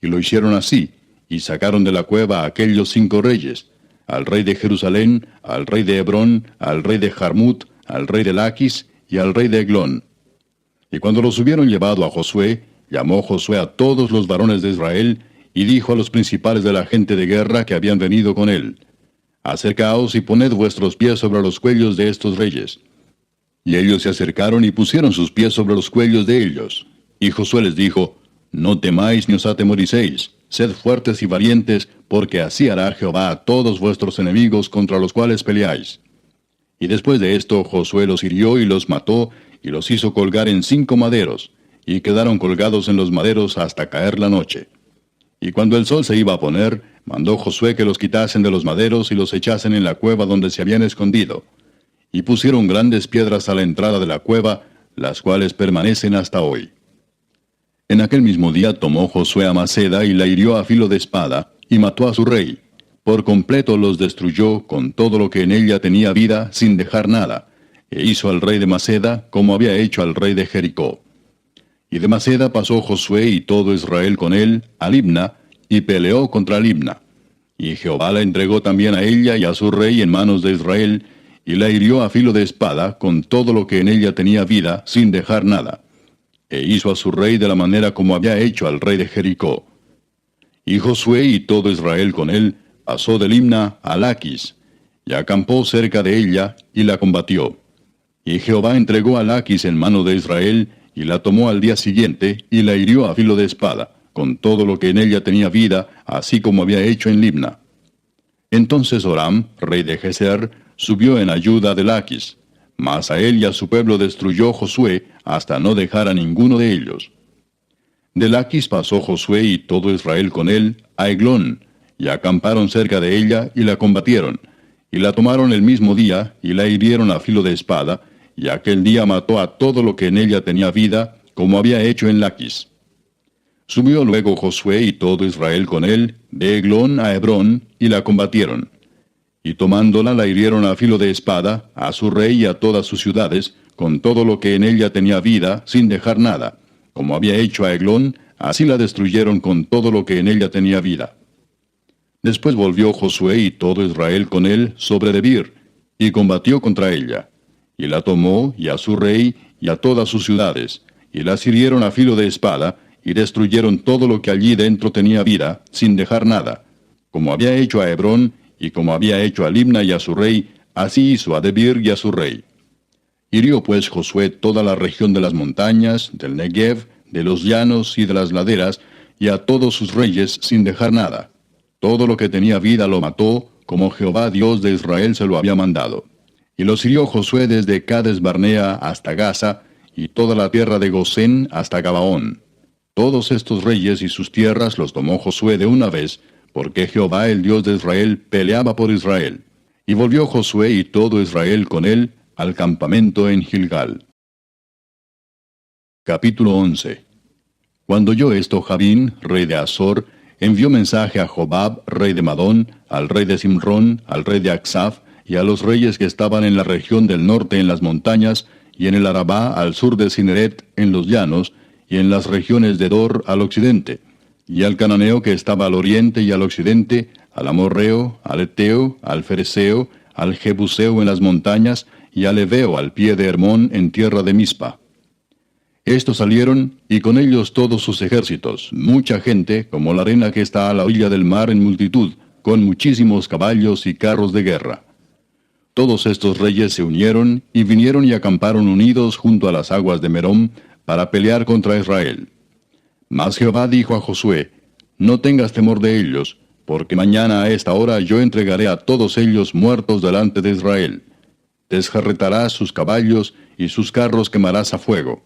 [SPEAKER 1] y lo hicieron así, y sacaron de la cueva a aquellos 5 reyes, al rey de Jerusalén, al rey de Hebrón, al rey de Jarmut, al rey de Laquis, y al rey de Eglón. Y cuando los hubieron llevado a Josué, llamó Josué a todos los varones de Israel, y dijo a los principales de la gente de guerra que habían venido con él: Acercaos y poned vuestros pies sobre los cuellos de estos reyes. Y ellos se acercaron y pusieron sus pies sobre los cuellos de ellos. Y Josué les dijo: No temáis ni os atemoricéis, sed fuertes y valientes, porque así hará Jehová a todos vuestros enemigos contra los cuales peleáis. Y después de esto Josué los hirió y los mató, y los hizo colgar en 5 maderos, y quedaron colgados en los maderos hasta caer la noche. Y cuando el sol se iba a poner, mandó Josué que los quitasen de los maderos y los echasen en la cueva donde se habían escondido. Y pusieron grandes piedras a la entrada de la cueva, las cuales permanecen hasta hoy. En aquel mismo día tomó Josué a Maceda y la hirió a filo de espada, y mató a su rey. Por completo los destruyó con todo lo que en ella tenía vida, sin dejar nada, e hizo al rey de Maceda como había hecho al rey de Jericó. Y de Maceda pasó Josué y todo Israel con él a Libna, y peleó contra Libna. Y Jehová la entregó también a ella y a su rey en manos de Israel, y la hirió a filo de espada con todo lo que en ella tenía vida, sin dejar nada. E hizo a su rey de la manera como había hecho al rey de Jericó. Y Josué y todo Israel con él pasó de Libna a Laquis, y acampó cerca de ella, y la combatió. Y Jehová entregó a Laquis en mano de Israel, y la tomó al día siguiente, y la hirió a filo de espada, con todo lo que en ella tenía vida, así como había hecho en Libna. Entonces Horam, rey de Geser, subió en ayuda de Laquis, mas a él y a su pueblo destruyó Josué, hasta no dejar a ninguno de ellos. De Laquis pasó Josué y todo Israel con él a Eglón, y acamparon cerca de ella, y la combatieron, y la tomaron el mismo día, y la hirieron a filo de espada, y aquel día mató a todo lo que en ella tenía vida, como había hecho en Laquis. Subió luego Josué y todo Israel con él, de Eglón a Hebrón, y la combatieron. Y tomándola la hirieron a filo de espada, a su rey y a todas sus ciudades, con todo lo que en ella tenía vida, sin dejar nada. Como había hecho a Eglón, así la destruyeron con todo lo que en ella tenía vida. Después volvió Josué y todo Israel con él sobre Debir, y combatió contra ella. Y la tomó, y a su rey, y a todas sus ciudades, y las hirieron a filo de espada, y destruyeron todo lo que allí dentro tenía vida, sin dejar nada. Como había hecho a Hebrón, y como había hecho a Libna y a su rey, así hizo a Debir y a su rey. Hirió pues Josué toda la región de las montañas, del Negev, de los llanos y de las laderas, y a todos sus reyes, sin dejar nada. Todo lo que tenía vida lo mató, como Jehová Dios de Israel se lo había mandado. Y los hirió Josué desde Cades Barnea hasta Gaza, y toda la tierra de Gosén hasta Gabaón. Todos estos reyes y sus tierras los tomó Josué de una vez, porque Jehová el Dios de Israel peleaba por Israel. Y volvió Josué y todo Israel con él al campamento en Gilgal. Capítulo 11. Cuando oyó esto Jabín, rey de Azor, envió mensaje a Jobab, rey de Madón, al rey de Simrón, al rey de Aksaf, y a los reyes que estaban en la región del norte en las montañas, y en el Arabá al sur de Cineret en los llanos, y en las regiones de Dor al occidente, y al cananeo que estaba al oriente y al occidente, al amorreo, al eteo, al fereceo, al jebuseo en las montañas, y al heveo al pie de Hermón en tierra de Mispa. Estos salieron, y con ellos todos sus ejércitos, mucha gente, como la arena que está a la orilla del mar en multitud, con muchísimos caballos y carros de guerra. Todos estos reyes se unieron, y vinieron y acamparon unidos junto a las aguas de Merom, para pelear contra Israel. Mas Jehová dijo a Josué: No tengas temor de ellos, porque mañana a esta hora yo entregaré a todos ellos muertos delante de Israel. Desjarretarás sus caballos, y sus carros quemarás a fuego.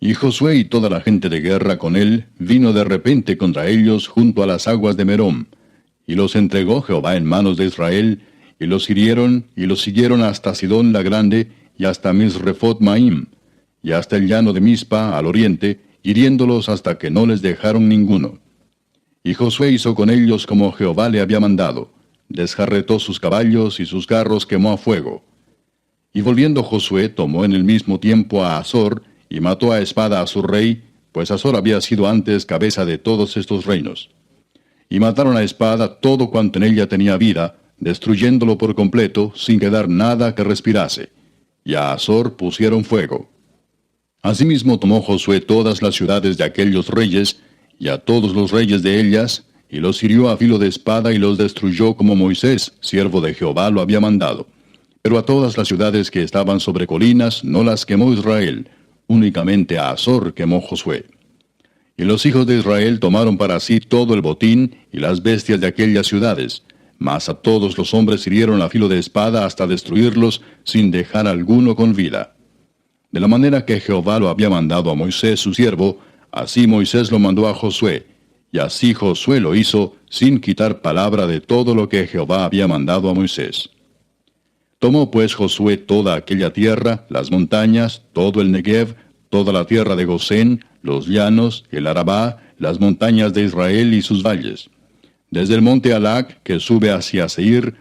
[SPEAKER 1] Y Josué y toda la gente de guerra con él vino de repente contra ellos junto a las aguas de Merom, y los entregó Jehová en manos de Israel, y los hirieron, y los siguieron hasta Sidón la grande, y hasta Misrefot Maim, y hasta el llano de Mispa al oriente, hiriéndolos hasta que no les dejaron ninguno. Y Josué hizo con ellos como Jehová le había mandado, desjarretó sus caballos y sus carros quemó a fuego. Y volviendo Josué tomó en el mismo tiempo a Azor, y mató a espada a su rey, pues Azor había sido antes cabeza de todos estos reinos. Y mataron a espada todo cuanto en ella tenía vida, destruyéndolo por completo, sin quedar nada que respirase. Y a Azor pusieron fuego. Asimismo tomó Josué todas las ciudades de aquellos reyes, y a todos los reyes de ellas, y los hirió a filo de espada y los destruyó como Moisés, siervo de Jehová, lo había mandado. Pero a todas las ciudades que estaban sobre colinas no las quemó Israel, únicamente a Azor quemó Josué. Y los hijos de Israel tomaron para sí todo el botín y las bestias de aquellas ciudades, mas a todos los hombres hirieron a filo de espada hasta destruirlos, sin dejar alguno con vida. De la manera que Jehová lo había mandado a Moisés su siervo, así Moisés lo mandó a Josué, y así Josué lo hizo, sin quitar palabra de todo lo que Jehová había mandado a Moisés. Tomó pues Josué toda aquella tierra, las montañas, todo el Negev, toda la tierra de Gosén, los llanos, el Arabá, las montañas de Israel y sus valles. Desde el monte Alac, que sube hacia Seir,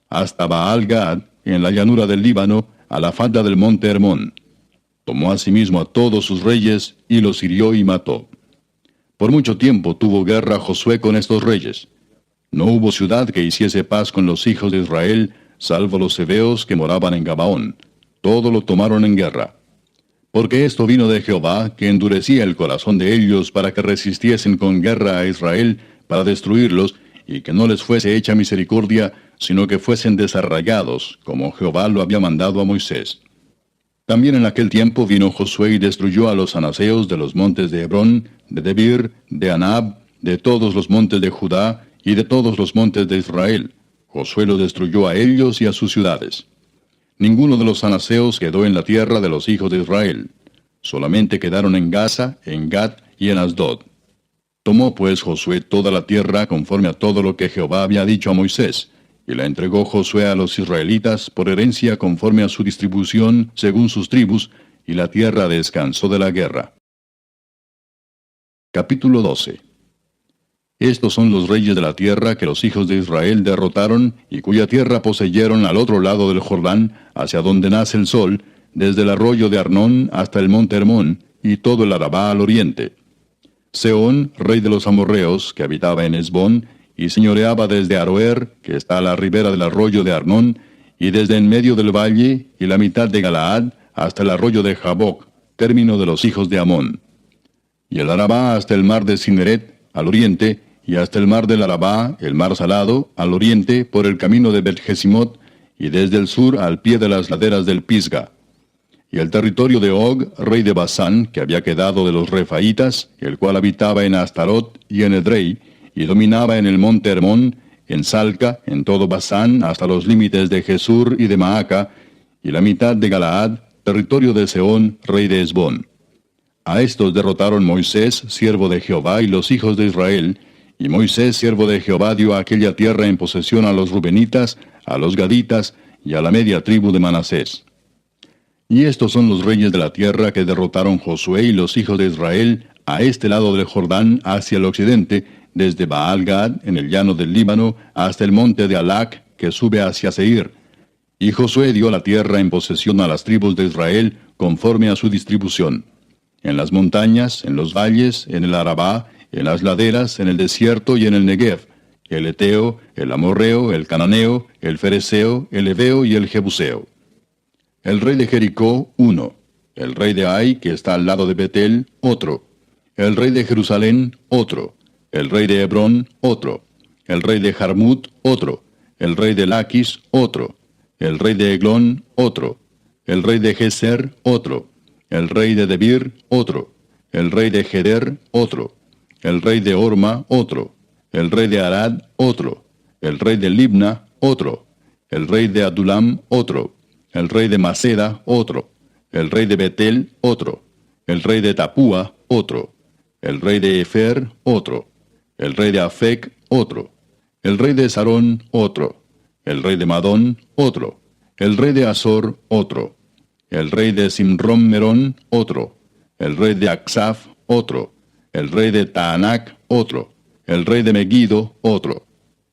[SPEAKER 1] hasta Baal-Gad, en la llanura del Líbano, a la falda del monte Hermón. Tomó asimismo a todos sus reyes, y los hirió y mató. Por mucho tiempo tuvo guerra Josué con estos reyes. No hubo ciudad que hiciese paz con los hijos de Israel, salvo los heveos que moraban en Gabaón. Todo lo tomaron en guerra. Porque esto vino de Jehová, que endurecía el corazón de ellos para que resistiesen con guerra a Israel, para destruirlos, y que no les fuese hecha misericordia, sino que fuesen desarraigados, como Jehová lo había mandado a Moisés. También en aquel tiempo vino Josué y destruyó a los anaseos de los montes de Hebrón, de Debir, de Anab, de todos los montes de Judá, y de todos los montes de Israel. Josué los destruyó a ellos y a sus ciudades. Ninguno de los anaseos quedó en la tierra de los hijos de Israel. Solamente quedaron en Gaza, en Gat y en Asdod. Tomó pues Josué toda la tierra conforme a todo lo que Jehová había dicho a Moisés, y la entregó Josué a los israelitas por herencia conforme a su distribución según sus tribus, y la tierra descansó de la guerra. Capítulo 12. Estos son los reyes de la tierra que los hijos de Israel derrotaron, y cuya tierra poseyeron al otro lado del Jordán, hacia donde nace el sol, desde el arroyo de Arnón hasta el monte Hermón, y todo el Arabá al oriente. Sehón, rey de los amorreos, que habitaba en Hesbón, y señoreaba desde Aroer, que está a la ribera del arroyo de Arnón, y desde en medio del valle, y la mitad de Galaad, hasta el arroyo de Jaboc, término de los hijos de Amón. Y el Arabá hasta el mar de Cineret, al oriente, y hasta el mar del Arabá, el mar salado, al oriente, por el camino de Bet-Jesimot, y desde el sur al pie de las laderas del Pisga. Y el territorio de Og, rey de Basán, que había quedado de los Refaitas, el cual habitaba en Astarot y en Edrei, y dominaba en el monte Hermón, en Salca, en todo Basán, hasta los límites de Jesur y de Maaca, y la mitad de Galaad, territorio de Sehón, rey de Hesbón. A estos derrotaron Moisés, siervo de Jehová, y los hijos de Israel, y Moisés, siervo de Jehová, dio aquella tierra en posesión a los Rubenitas, a los Gaditas, y a la media tribu de Manasés. Y estos son los reyes de la tierra que derrotaron Josué y los hijos de Israel, a este lado del Jordán, hacia el occidente, desde Baal-Gad, en el llano del Líbano, hasta el monte de Alac, que sube hacia Seir. Y Josué dio la tierra en posesión a las tribus de Israel, conforme a su distribución. En las montañas, en los valles, en el Arabá, en las laderas, en el desierto y en el Negev, el Eteo, el Amorreo, el Cananeo, el Fereceo, el Heveo y el Jebuseo. El rey de Jericó, uno. El rey de Ai, que está al lado de Betel, otro. El rey de Jerusalén, otro. El rey de Hebrón, otro. El rey de Jarmut, otro. El rey de Laquis, otro. El rey de Eglón, otro. El rey de Geser, otro. El rey de Debir, otro. El rey de Geder, otro. El rey de Orma, otro. El rey de Arad, otro. El rey de Libna, otro. El rey de Adulam, otro. El rey de Maceda, otro. El rey de Betel, otro. El rey de Tapúa, otro. El rey de Efer, otro. El rey de Afec, otro. El rey de Sarón, otro. El rey de Madón, otro. El rey de Azor, otro. El rey de Simrón-Merón, otro. El rey de Aksaf, otro. El rey de Taanac, otro. El rey de Megiddo, otro.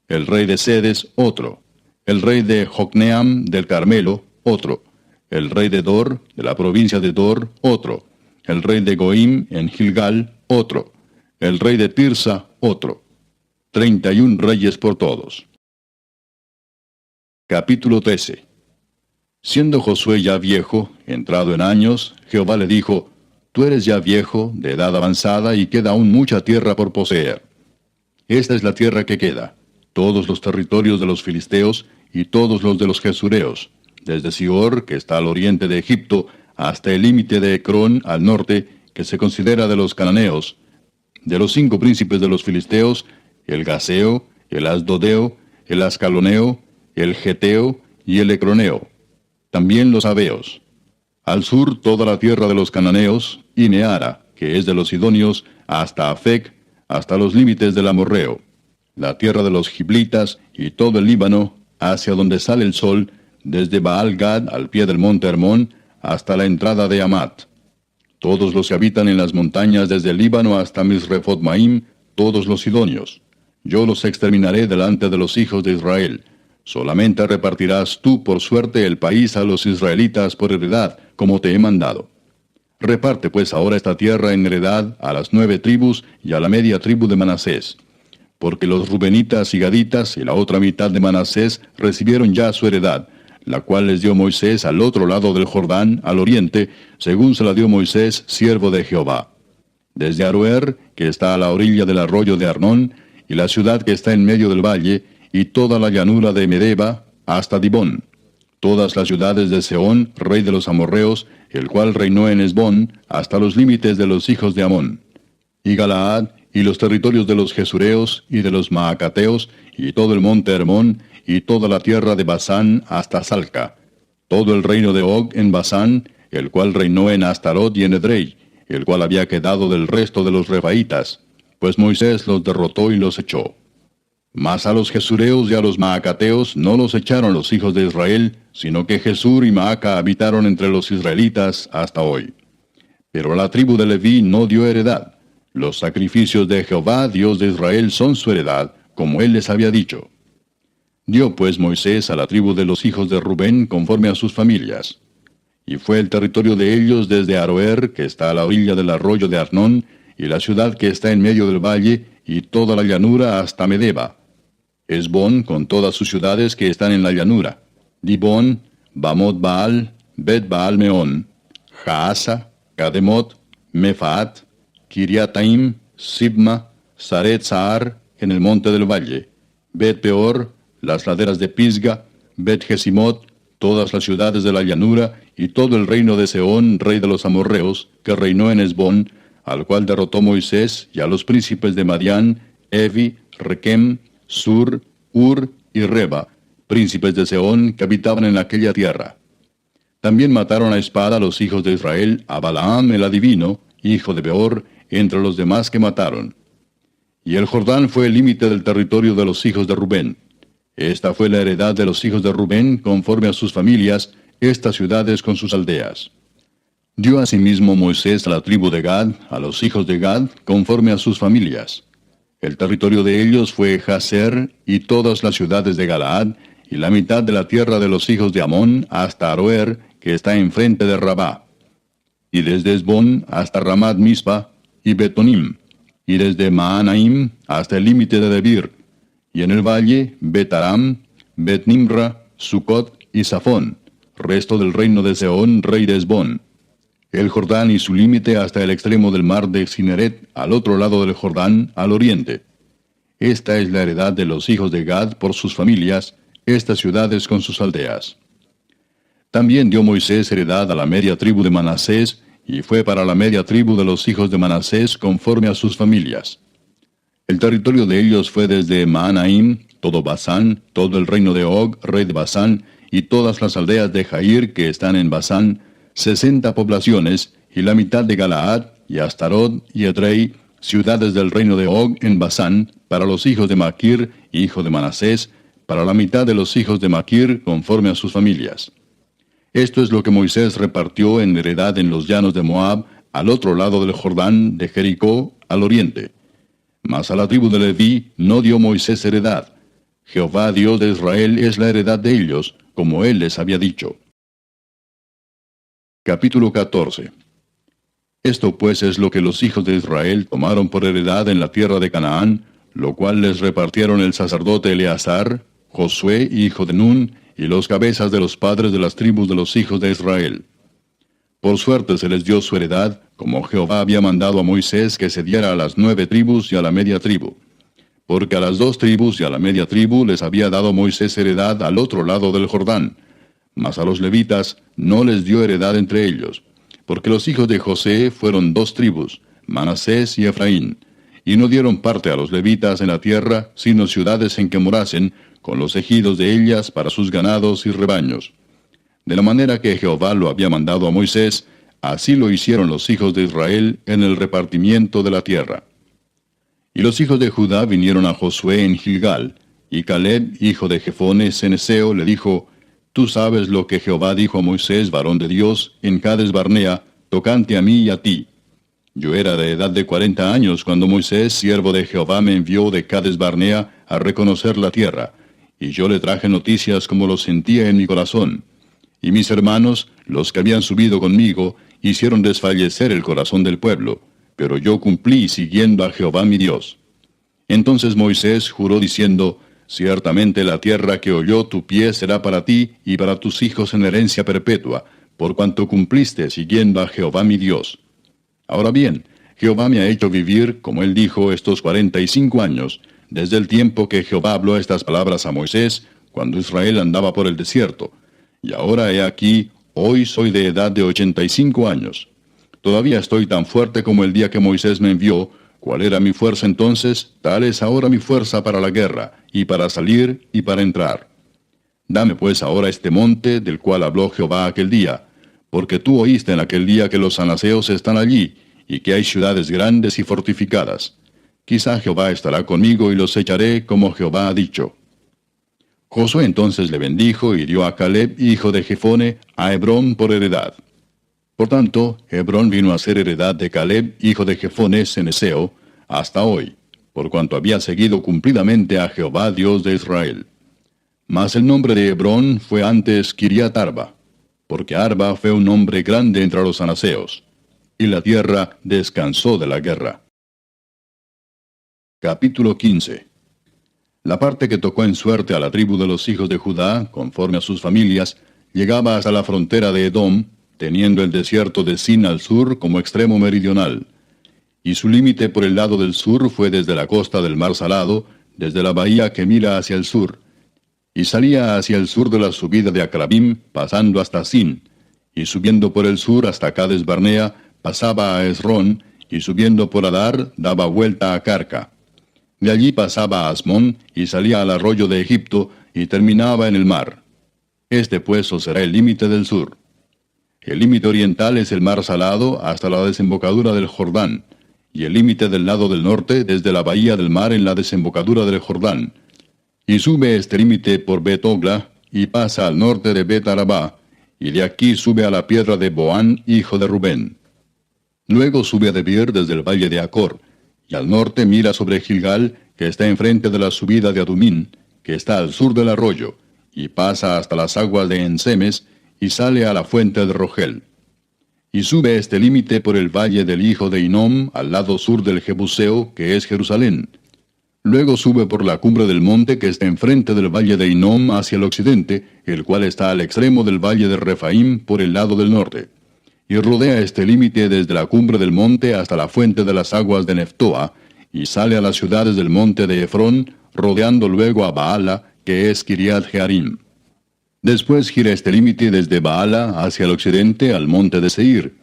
[SPEAKER 1] El rey de Sedes, otro. El rey de Jocneam del Carmelo, otro. El rey de Dor, de la provincia de Dor, otro. El rey de Goim en Gilgal, otro. El rey de Tirsa, otro. 31 reyes por todos. Capítulo 13. Siendo Josué ya viejo, entrado en años, Jehová le dijo: Tú eres ya viejo, de edad avanzada, y queda aún mucha tierra por poseer. Esta es la tierra que queda, todos los territorios de los filisteos, y todos los de los gesureos, desde Sior, que está al oriente de Egipto, hasta el límite de Ecrón, al norte, que se considera de los cananeos, de los 5 príncipes de los filisteos, el Gaseo, el Asdodeo, el Ascaloneo, el Geteo y el Ecroneo, también los Abeos. Al sur toda la tierra de los cananeos, y Neara, que es de los sidonios, hasta Afec, hasta los límites del amorreo, la tierra de los giblitas y todo el Líbano, hacia donde sale el sol, desde Baal-Gad al pie del monte Hermón, hasta la entrada de Amat. Todos los que habitan en las montañas desde el Líbano hasta Misrefot-Maim, todos los sidonios. Yo los exterminaré delante de los hijos de Israel. Solamente repartirás tú por suerte el país a los israelitas por heredad, como te he mandado. Reparte pues ahora esta tierra en heredad a las 9 tribus y a la media tribu de Manasés. Porque los rubenitas y gaditas y la otra mitad de Manasés recibieron ya su heredad, la cual les dio Moisés al otro lado del Jordán, al oriente, según se la dio Moisés, siervo de Jehová. Desde Aroer, que está a la orilla del arroyo de Arnón, y la ciudad que está en medio del valle, y toda la llanura de Medeba, hasta Dibón. Todas las ciudades de Sehón, rey de los amorreos, el cual reinó en Hesbón, hasta los límites de los hijos de Amón. Y Galaad, y los territorios de los Gesureos, y de los Maacateos, y todo el monte Hermón, y toda la tierra de Basán hasta Salca, todo el reino de Og en Basán, el cual reinó en Astarot y en Edrei, el cual había quedado del resto de los Refaitas, pues Moisés los derrotó y los echó. Mas a los Gesureos y a los Maacateos no los echaron los hijos de Israel, sino que Jesur y Maaca habitaron entre los israelitas hasta hoy. Pero a la tribu de Leví no dio heredad. Los sacrificios de Jehová, Dios de Israel, son su heredad, como él les había dicho. Dio pues Moisés a la tribu de los hijos de Rubén conforme a sus familias. Y fue el territorio de ellos desde Aroer, que está a la orilla del arroyo de Arnón, y la ciudad que está en medio del valle, y toda la llanura hasta Medeba. Hesbón con todas sus ciudades que están en la llanura. Dibón, Bamot Baal, Bet Baal Meón, Jaasa, Kademot, Mefaat, Kiriataim, Sibma, Saret Saar, en el monte del valle, Bet Peor, las laderas de Pisga, Bet Jesimot, todas las ciudades de la llanura, y todo el reino de Sehón, rey de los amorreos, que reinó en Hesbón, al cual derrotó Moisés, y a los príncipes de Madián, Evi, Requem, Sur, Ur y Reba, príncipes de Sehón, que habitaban en aquella tierra. También mataron a espada a los hijos de Israel, a Balaam el adivino, hijo de Beor, entre los demás que mataron. Y el Jordán fue el límite del territorio de los hijos de Rubén. Esta fue la heredad de los hijos de Rubén, conforme a sus familias, estas ciudades con sus aldeas. Dio asimismo Moisés a la tribu de Gad, a los hijos de Gad, conforme a sus familias. El territorio de ellos fue Jazer y todas las ciudades de Galaad, y la mitad de la tierra de los hijos de Amón hasta Aroer, que está enfrente de Rabá. Y desde Hesbón hasta Ramat Mispa y Betonim, y desde Maanaim hasta el límite de Debir, y en el valle Bet-Aram, Bet-Nimra, Sucot y Safón, resto del reino de Sehón, rey de Hesbón. El Jordán y su límite hasta el extremo del mar de Cineret, al otro lado del Jordán, al oriente. Esta es la heredad de los hijos de Gad por sus familias, estas ciudades con sus aldeas. También dio Moisés heredad a la media tribu de Manasés, y fue para la media tribu de los hijos de Manasés conforme a sus familias. El territorio de ellos fue desde Maanaim, todo Basán, todo el reino de Og, rey de Basán, y todas las aldeas de Jair que están en Basán, 60 poblaciones, y la mitad de Galaad, y Astarot, y Edrei, ciudades del reino de Og en Basán, para los hijos de Maquir, hijo de Manasés, para la mitad de los hijos de Maquir, conforme a sus familias. Esto es lo que Moisés repartió en heredad en los llanos de Moab, al otro lado del Jordán, de Jericó, al oriente. Mas a la tribu de Leví no dio Moisés heredad. Jehová Dios de Israel es la heredad de ellos, como él les había dicho. Capítulo 14. Esto pues es lo que los hijos de Israel tomaron por heredad en la tierra de Canaán, lo cual les repartieron el sacerdote Eleazar, Josué, hijo de Nun, y los cabezas de los padres de las tribus de los hijos de Israel. Por suerte se les dio su heredad, como Jehová había mandado a Moisés que se diera a las 9 tribus y a la media tribu. Porque a las 2 tribus y a la media tribu les había dado Moisés heredad al otro lado del Jordán. Mas a los levitas no les dio heredad entre ellos, porque los hijos de José fueron 2 tribus, Manasés y Efraín, y no dieron parte a los levitas en la tierra, sino ciudades en que morasen, con los ejidos de ellas para sus ganados y rebaños. De la manera que Jehová lo había mandado a Moisés, así lo hicieron los hijos de Israel en el repartimiento de la tierra. Y los hijos de Judá vinieron a Josué en Gilgal, y Caleb, hijo de Jefone ceneseo, le dijo: Tú sabes lo que Jehová dijo a Moisés, varón de Dios, en Cades Barnea, tocante a mí y a ti. Yo era de edad de 40 años cuando Moisés, siervo de Jehová, me envió de Cades Barnea a reconocer la tierra, y yo le traje noticias como lo sentía en mi corazón. Y mis hermanos, los que habían subido conmigo, hicieron desfallecer el corazón del pueblo, pero yo cumplí siguiendo a Jehová mi Dios. Entonces Moisés juró diciendo: Ciertamente la tierra que oyó tu pie será para ti y para tus hijos en herencia perpetua, por cuanto cumpliste siguiendo a Jehová mi Dios. Ahora bien, Jehová me ha hecho vivir, como él dijo, estos 45 años, desde el tiempo que Jehová habló estas palabras a Moisés, cuando Israel andaba por el desierto. Y ahora he aquí, hoy soy de edad de 85 años. Todavía estoy tan fuerte como el día que Moisés me envió. ¿Cuál era mi fuerza entonces? Tal es ahora mi fuerza para la guerra, y para salir, y para entrar. Dame pues ahora este monte, del cual habló Jehová aquel día, porque tú oíste en aquel día que los anaseos están allí, y que hay ciudades grandes y fortificadas. Quizá Jehová estará conmigo, y los echaré, como Jehová ha dicho. Josué entonces le bendijo y dio a Caleb, hijo de Jefone, a Hebrón por heredad. Por tanto, Hebrón vino a ser heredad de Caleb, hijo de Jefone ceneseo, hasta hoy, por cuanto había seguido cumplidamente a Jehová Dios de Israel. Mas el nombre de Hebrón fue antes Kiriat Arba, porque Arba fue un hombre grande entre los anaseos, y la tierra descansó de la guerra. Capítulo 15. La parte que tocó en suerte a la tribu de los hijos de Judá, conforme a sus familias, llegaba hasta la frontera de Edom, teniendo el desierto de Sin al sur como extremo meridional. Y su límite por el lado del sur fue desde la costa del mar Salado, desde la bahía que mira hacia el sur. Y salía hacia el sur de la subida de Acrabim, pasando hasta Sin, y subiendo por el sur hasta Cades Barnea, pasaba a Esrón, y subiendo por Adar, daba vuelta a Carca. De allí pasaba a Asmón, y salía al arroyo de Egipto, y terminaba en el mar. Este pues será el límite del sur. El límite oriental es el mar Salado hasta la desembocadura del Jordán, y el límite del lado del norte desde la bahía del mar en la desembocadura del Jordán. Y sube este límite por Bet-Ogla, y pasa al norte de Bet-Arabá, y de aquí sube a la piedra de Boán, hijo de Rubén. Luego sube a Debir desde el valle de Acor, y al norte mira sobre Gilgal, que está enfrente de la subida de Adumín, que está al sur del arroyo, y pasa hasta las aguas de Ensemes, y sale a la fuente de Rogel. Y sube este límite por el valle del hijo de Hinnom, al lado sur del Jebuseo, que es Jerusalén. Luego sube por la cumbre del monte que está enfrente del valle de Hinnom hacia el occidente, el cual está al extremo del valle de Refaim por el lado del norte. Y rodea este límite desde la cumbre del monte hasta la fuente de las aguas de Neftoa, y sale a las ciudades del monte de Efrón, rodeando luego a Baala, que es Kiriat Jearim. Después gira este límite desde Baala hacia el occidente al monte de Seir,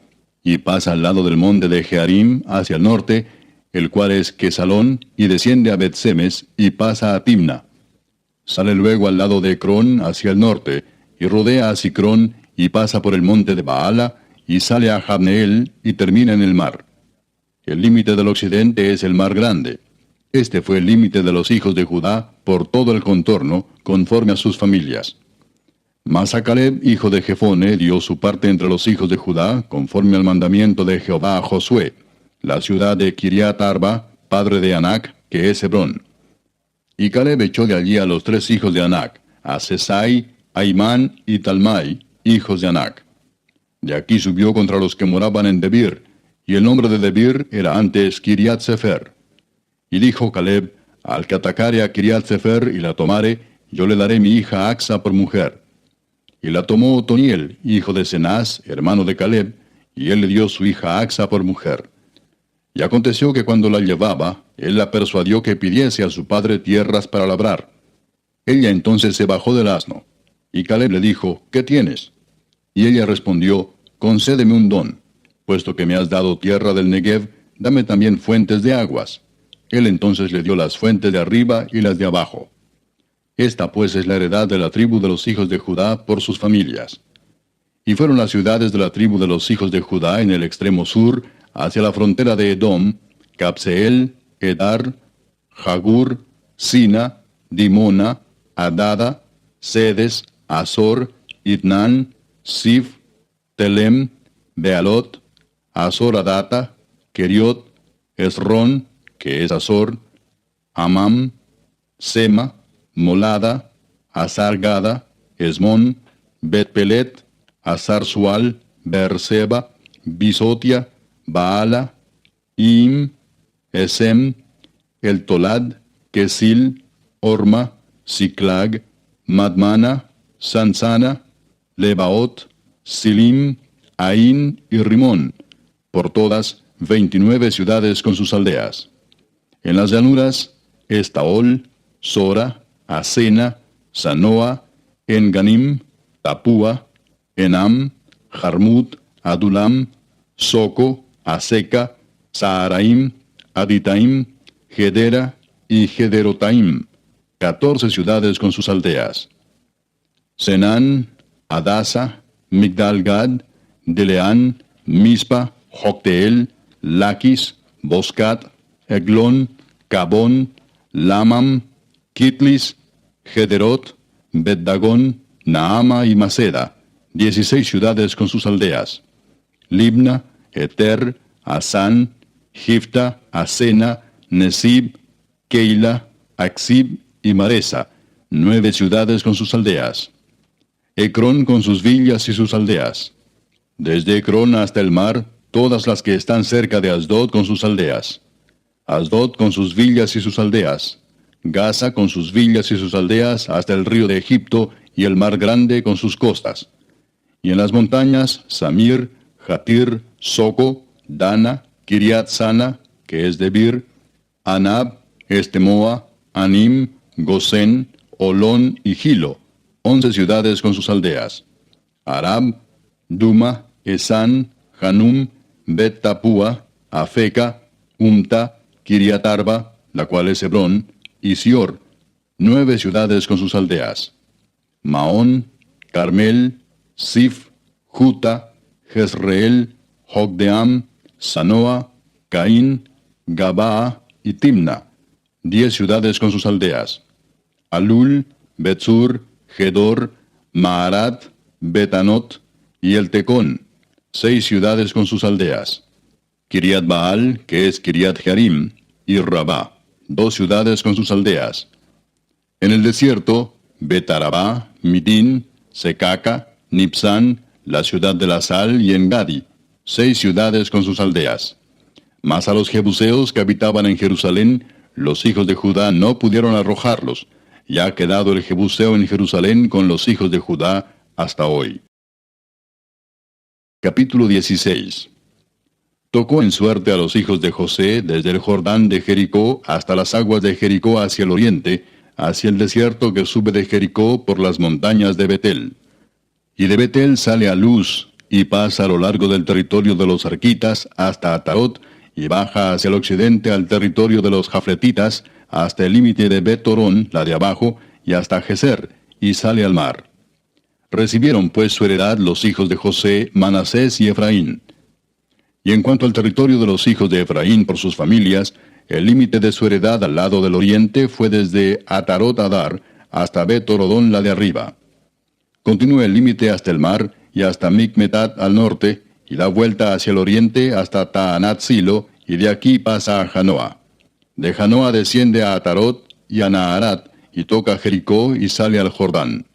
[SPEAKER 1] y pasa al lado del monte de Jearim hacia el norte, el cual es Quesalón, y desciende a Bet-Semes, y pasa a Timna. Sale luego al lado de Ecrón hacia el norte, y rodea a Sicrón, y pasa por el monte de Baala, y sale a Jabneel, y termina en el mar. El límite del occidente es el mar grande. Este fue el límite de los hijos de Judá por todo el contorno, conforme a sus familias. Mas a Caleb, hijo de Jefone, dio su parte entre los hijos de Judá, conforme al mandamiento de Jehová a Josué, la ciudad de Kiriat Arba, padre de Anac, que es Hebrón. Y Caleb echó de allí a los 3 hijos de Anac, a Sesai, Aimán y Talmai, hijos de Anac. De aquí subió contra los que moraban en Debir, y el nombre de Debir era antes Kiriat Sefer. Y dijo Caleb, al que atacare a Kiriat Sefer y la tomare, yo le daré mi hija Axa por mujer. Y la tomó Otoniel, hijo de Cenaz, hermano de Caleb, y él le dio su hija Axa por mujer. Y aconteció que cuando la llevaba, él la persuadió que pidiese a su padre tierras para labrar. Ella entonces se bajó del asno. Y Caleb le dijo, ¿qué tienes? Y ella respondió, concédeme un don. Puesto que me has dado tierra del Negev, dame también fuentes de aguas. Él entonces le dio las fuentes de arriba y las de abajo. Esta pues es la heredad de la tribu de los hijos de Judá por sus familias. Y fueron las ciudades de la tribu de los hijos de Judá en el extremo sur, hacia la frontera de Edom, Cabseel, Edar, Jagur, Sina, Dimona, Adada, Sedes, Azor, Itnan, Sif, Telem, Bealot, Azor Adata, Keriot, Esrón, que es Azor, Amam, Sema, Molada, Azar Gada, Esmón, Bet-Pelet, Azar Sual, Beerseba, Bisotia, Baala, Im, Esem, El Tolad, Kesil, Orma, Siklag, Madmana, Sansana, Lebaot, Silim, Ain y Rimón, por todas 29 ciudades con sus aldeas. En las llanuras, Estaol, Sora, Asena, Sanoa, Enganim, Tapúa, Enam, Jarmut, Adulam, Soco, Aseca, Saharaim, Aditaim, Gedera y Gederotaim, 14 ciudades con sus aldeas. Senán, Adasa, Migdal-Gad, Deleán, Mispa, Jocteel, Laquis, Boscat, Eglón, Cabón, Lamam, Kitlis, Gederot, Bet-Dagón, Naama y Maceda, 16 ciudades con sus aldeas. Libna, Eter, Asán, Gifta, Asena, Nesib, Keila, Axib y Maresa, 9 ciudades con sus aldeas. Ecrón con sus villas y sus aldeas. Desde Ecrón hasta el mar, todas las que están cerca de Asdod con sus aldeas. Asdod con sus villas y sus aldeas. Gaza con sus villas y sus aldeas hasta el río de Egipto y el mar grande con sus costas. Y en las montañas, Samir, Jatir, Soco, Dana, Kiriat Sana, que es Debir, Anab, Estemoa, Anim, Gosén, Olón y Gilo, 11 ciudades con sus aldeas. Arab, Duma, Esán, Hanum, Bet-Tapúa, Afeca, Umta, Kiriat Arba, la cual es Hebrón, y Sior, 9 ciudades con sus aldeas. Maón, Carmel, Sif, Juta, Jezreel, Jogdeam, Sanoa, Caín, Gabaa y Timna, 10 ciudades con sus aldeas. Alul, Betsur, Gedor, Maarat, Betanot y El Tecón, 6 ciudades con sus aldeas. Kiriat Baal, que es Kiriat Jearim, y Rabá, 2 ciudades con sus aldeas. En el desierto, Betarabá, Midín, Secaca, Nipsán, la ciudad de la sal y Engadi, 6 ciudades con sus aldeas. Mas a los jebuseos que habitaban en Jerusalén, los hijos de Judá no pudieron arrojarlos, y ha quedado el jebuseo en Jerusalén con los hijos de Judá hasta hoy. Capítulo 16. Tocó en suerte a los hijos de José desde el Jordán de Jericó hasta las aguas de Jericó hacia el oriente, hacia el desierto que sube de Jericó por las montañas de Betel. Y de Betel sale a Luz, y pasa a lo largo del territorio de los arquitas hasta Atarot, y baja hacia el occidente al territorio de los jafletitas, hasta el límite de Bet-Torón, la de abajo, y hasta Geser, y sale al mar. Recibieron pues su heredad los hijos de José, Manasés y Efraín. Y en cuanto al territorio de los hijos de Efraín por sus familias, el límite de su heredad al lado del oriente fue desde Atarot Adar hasta Bet-Torodón, la de arriba. Continúa el límite hasta el mar y hasta Micmetat al norte, y da vuelta hacia el oriente hasta Taanat Silo, y de aquí pasa a Janoa. De Janoa desciende a Atarot y a Naharat, y toca Jericó y sale al Jordán.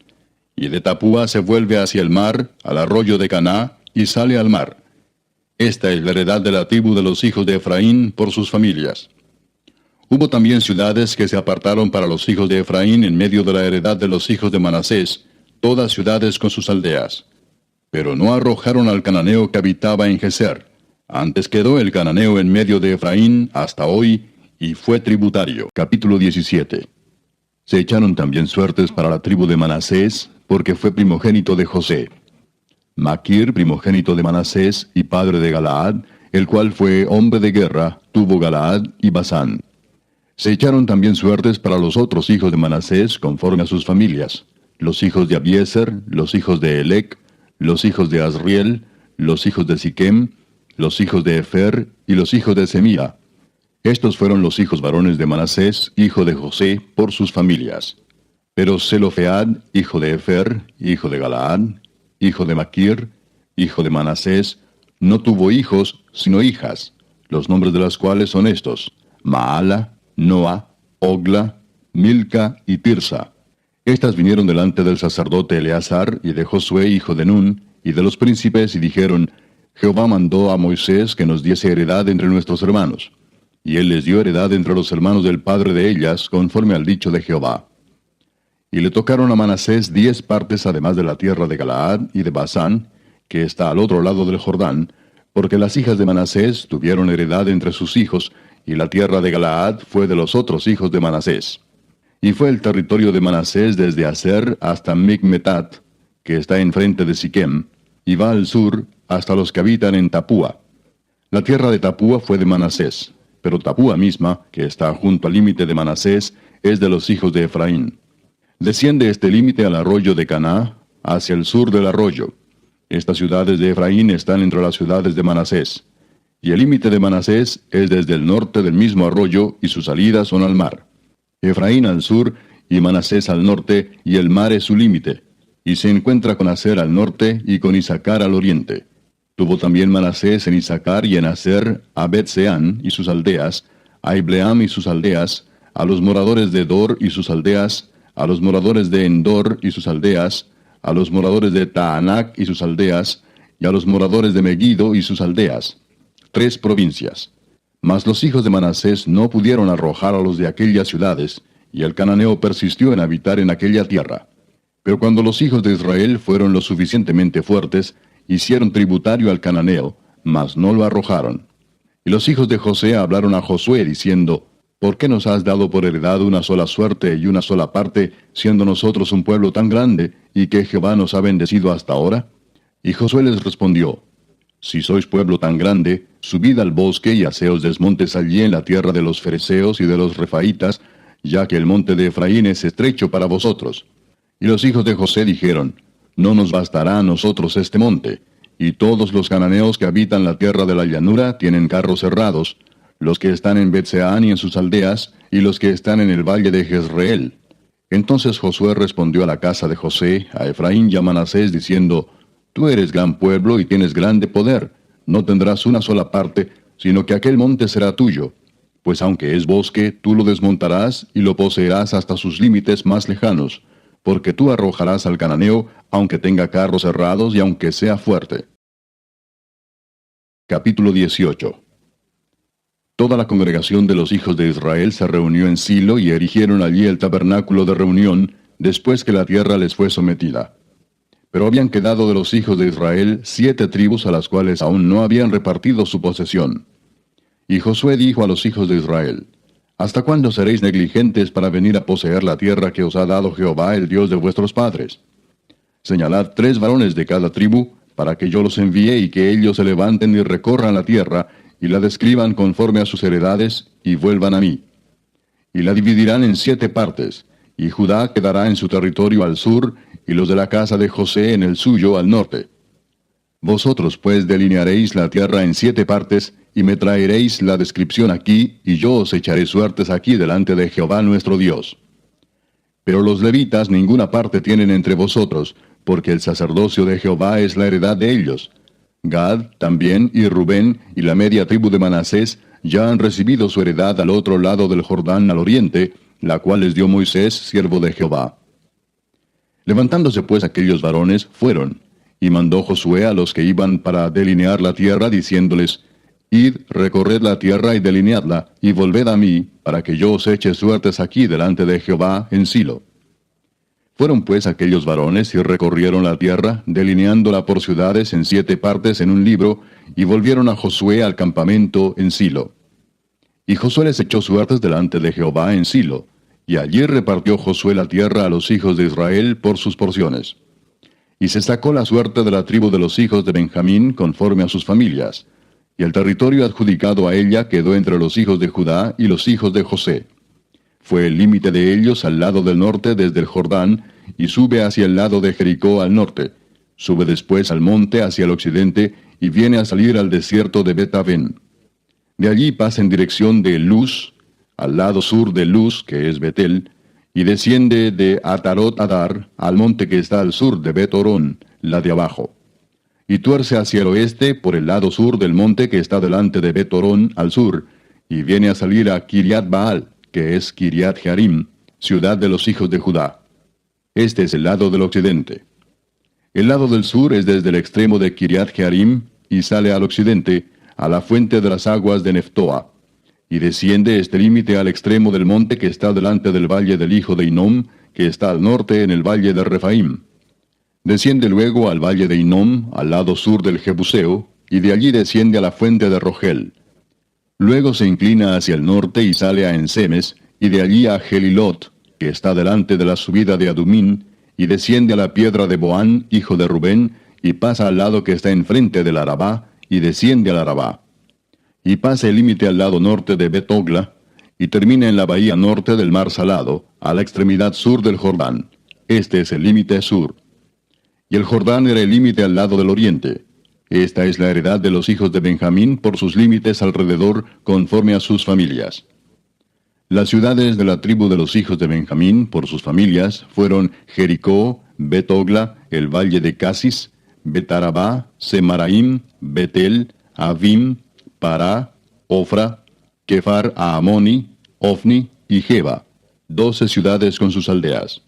[SPEAKER 1] Y de Tapúa se vuelve hacia el mar, al arroyo de Caná, y sale al mar. Esta es la heredad de la tribu de los hijos de Efraín por sus familias. Hubo también ciudades que se apartaron para los hijos de Efraín en medio de la heredad de los hijos de Manasés, todas ciudades con sus aldeas. Pero no arrojaron al cananeo que habitaba en Geser. Antes quedó el cananeo en medio de Efraín hasta hoy, y fue tributario. Capítulo 17. Se echaron también suertes para la tribu de Manasés, porque fue primogénito de José. Maquir, primogénito de Manasés y padre de Galaad, el cual fue hombre de guerra, tuvo Galaad y Basán. Se echaron también suertes para los otros hijos de Manasés conforme a sus familias, los hijos de Abiezer, los hijos de Elec, los hijos de Asriel, los hijos de Siquem, los hijos de Efer y los hijos de Semía. Estos fueron los hijos varones de Manasés, hijo de José, por sus familias. Pero Zelofead, hijo de Efer, hijo de Galaad, hijo de Maquir, hijo de Manasés, no tuvo hijos, sino hijas, los nombres de las cuales son estos: Maala, Noa, Ogla, Milca y Tirsa. Estas vinieron delante del sacerdote Eleazar y de Josué, hijo de Nun, y de los príncipes, y dijeron: Jehová mandó a Moisés que nos diese heredad entre nuestros hermanos. Y él les dio heredad entre los hermanos del padre de ellas, conforme al dicho de Jehová. Y le tocaron a Manasés 10 partes además de la tierra de Galaad y de Basán, que está al otro lado del Jordán, porque las hijas de Manasés tuvieron heredad entre sus hijos, y la tierra de Galaad fue de los otros hijos de Manasés. Y fue el territorio de Manasés desde Aser hasta Micmetat, que está enfrente de Siquem, y va al sur hasta los que habitan en Tapúa. La tierra de Tapúa fue de Manasés, pero Tapúa misma, que está junto al límite de Manasés, es de los hijos de Efraín. Desciende este límite al arroyo de Caná, hacia el sur del arroyo. Estas ciudades de Efraín están entre las ciudades de Manasés. Y el límite de Manasés es desde el norte del mismo arroyo, y sus salidas son al mar. Efraín al sur, y Manasés al norte, y el mar es su límite. Y se encuentra con Aser al norte, y con Isacar al oriente. Tuvo también Manasés en Isacar y en Aser a Bet-Seán y sus aldeas, a Ibleam y sus aldeas, a los moradores de Dor y sus aldeas, a los moradores de Endor y sus aldeas, a los moradores de Taanac y sus aldeas, y a los moradores de Megiddo y sus aldeas. 3 provincias. Mas los hijos de Manasés no pudieron arrojar a los de aquellas ciudades, y el cananeo persistió en habitar en aquella tierra. Pero cuando los hijos de Israel fueron lo suficientemente fuertes, hicieron tributario al cananeo, mas no lo arrojaron. Y los hijos de José hablaron a Josué, diciendo: ¿Por qué nos has dado por heredad una sola suerte y una sola parte, siendo nosotros un pueblo tan grande, y que Jehová nos ha bendecido hasta ahora? Y Josué les respondió: Si sois pueblo tan grande, subid al bosque y haceos desmontes allí en la tierra de los fereceos y de los refaitas, ya que el monte de Efraín es estrecho para vosotros. Y los hijos de José dijeron: No nos bastará a nosotros este monte, y todos los cananeos que habitan la tierra de la llanura tienen carros cerrados, los que están en Bet-Seán y en sus aldeas, y los que están en el valle de Jezreel. Entonces Josué respondió a la casa de José, a Efraín y a Manasés, diciendo: Tú eres gran pueblo y tienes grande poder, no tendrás una sola parte, sino que aquel monte será tuyo. Pues aunque es bosque, tú lo desmontarás y lo poseerás hasta sus límites más lejanos, porque tú arrojarás al cananeo, aunque tenga carros cerrados y aunque sea fuerte. Capítulo 18. Toda la congregación de los hijos de Israel se reunió en Silo y erigieron allí el tabernáculo de reunión, después que la tierra les fue sometida. Pero habían quedado de los hijos de Israel 7 tribus a las cuales aún no habían repartido su posesión. Y Josué dijo a los hijos de Israel: ¿Hasta cuándo seréis negligentes para venir a poseer la tierra que os ha dado Jehová, el Dios de vuestros padres? Señalad 3 varones de cada tribu, para que yo los envíe y que ellos se levanten y recorran la tierra, y la describan conforme a sus heredades, y vuelvan a mí. Y la dividirán en 7 partes, y Judá quedará en su territorio al sur, y los de la casa de José en el suyo al norte. Vosotros pues delinearéis la tierra en 7 partes, y me traeréis la descripción aquí, y yo os echaré suertes aquí delante de Jehová nuestro Dios. Pero los levitas ninguna parte tienen entre vosotros, porque el sacerdocio de Jehová es la heredad de ellos. Gad también y Rubén y la media tribu de Manasés ya han recibido su heredad al otro lado del Jordán al oriente, la cual les dio Moisés, siervo de Jehová. Levantándose pues aquellos varones, fueron, Y mandó Josué a los que iban para delinear la tierra, diciéndoles, Id, recorred la tierra y delineadla, y volved a mí, para que yo os eche suertes aquí delante de Jehová en Silo. Fueron pues aquellos varones y recorrieron la tierra, delineándola por ciudades en 7 partes en un libro, y volvieron a Josué al campamento en Silo. Y Josué les echó suertes delante de Jehová en Silo, y allí repartió Josué la tierra a los hijos de Israel por sus porciones. Y se sacó la suerte de la tribu de los hijos de Benjamín conforme a sus familias, y el territorio adjudicado a ella quedó entre los hijos de Judá y los hijos de José. Fue el límite de ellos al lado del norte desde el Jordán, y sube hacia el lado de Jericó al norte. Sube después al monte hacia el occidente, y viene a salir al desierto de Bet-Aven. De allí pasa en dirección de Luz, al lado sur de Luz, que es Betel, y desciende de Atarot Adar al monte que está al sur de Bet-Orón, la de abajo. Y tuerce hacia el oeste por el lado sur del monte que está delante de Bet-Orón al sur, y viene a salir a Kiriat Baal, que es Kiriat Jearim, ciudad de los hijos de Judá. Este es el lado del occidente. El lado del sur es desde el extremo de Kiriat Jearim, y sale al occidente, a la fuente de las aguas de Neftoa, y desciende este límite al extremo del monte que está delante del valle del hijo de Hinnom, que está al norte en el valle de Refaim. Desciende luego al valle de Hinnom, al lado sur del Jebuseo, y de allí desciende a la fuente de Rogel. Luego se inclina hacia el norte y sale a Ensemes, y de allí a Gelilot, que está delante de la subida de Adumín, y desciende a la piedra de Boán, hijo de Rubén, y pasa al lado que está enfrente del Arabá, y desciende al Arabá. Y pasa el límite al lado norte de Bet-Ogla, y termina en la bahía norte del mar Salado, a la extremidad sur del Jordán. Este es el límite sur. Y el Jordán era el límite al lado del oriente. Esta es la heredad de los hijos de Benjamín por sus límites alrededor, conforme a sus familias. Las ciudades de la tribu de los hijos de Benjamín, por sus familias, fueron Jericó, Bet-Ogla, el valle de Casis, Bet-Arabá, Semaraim, Betel, Avim, Pará, Ofra, Kefar Aamoni, Ofni y Geba, 12 ciudades con sus aldeas.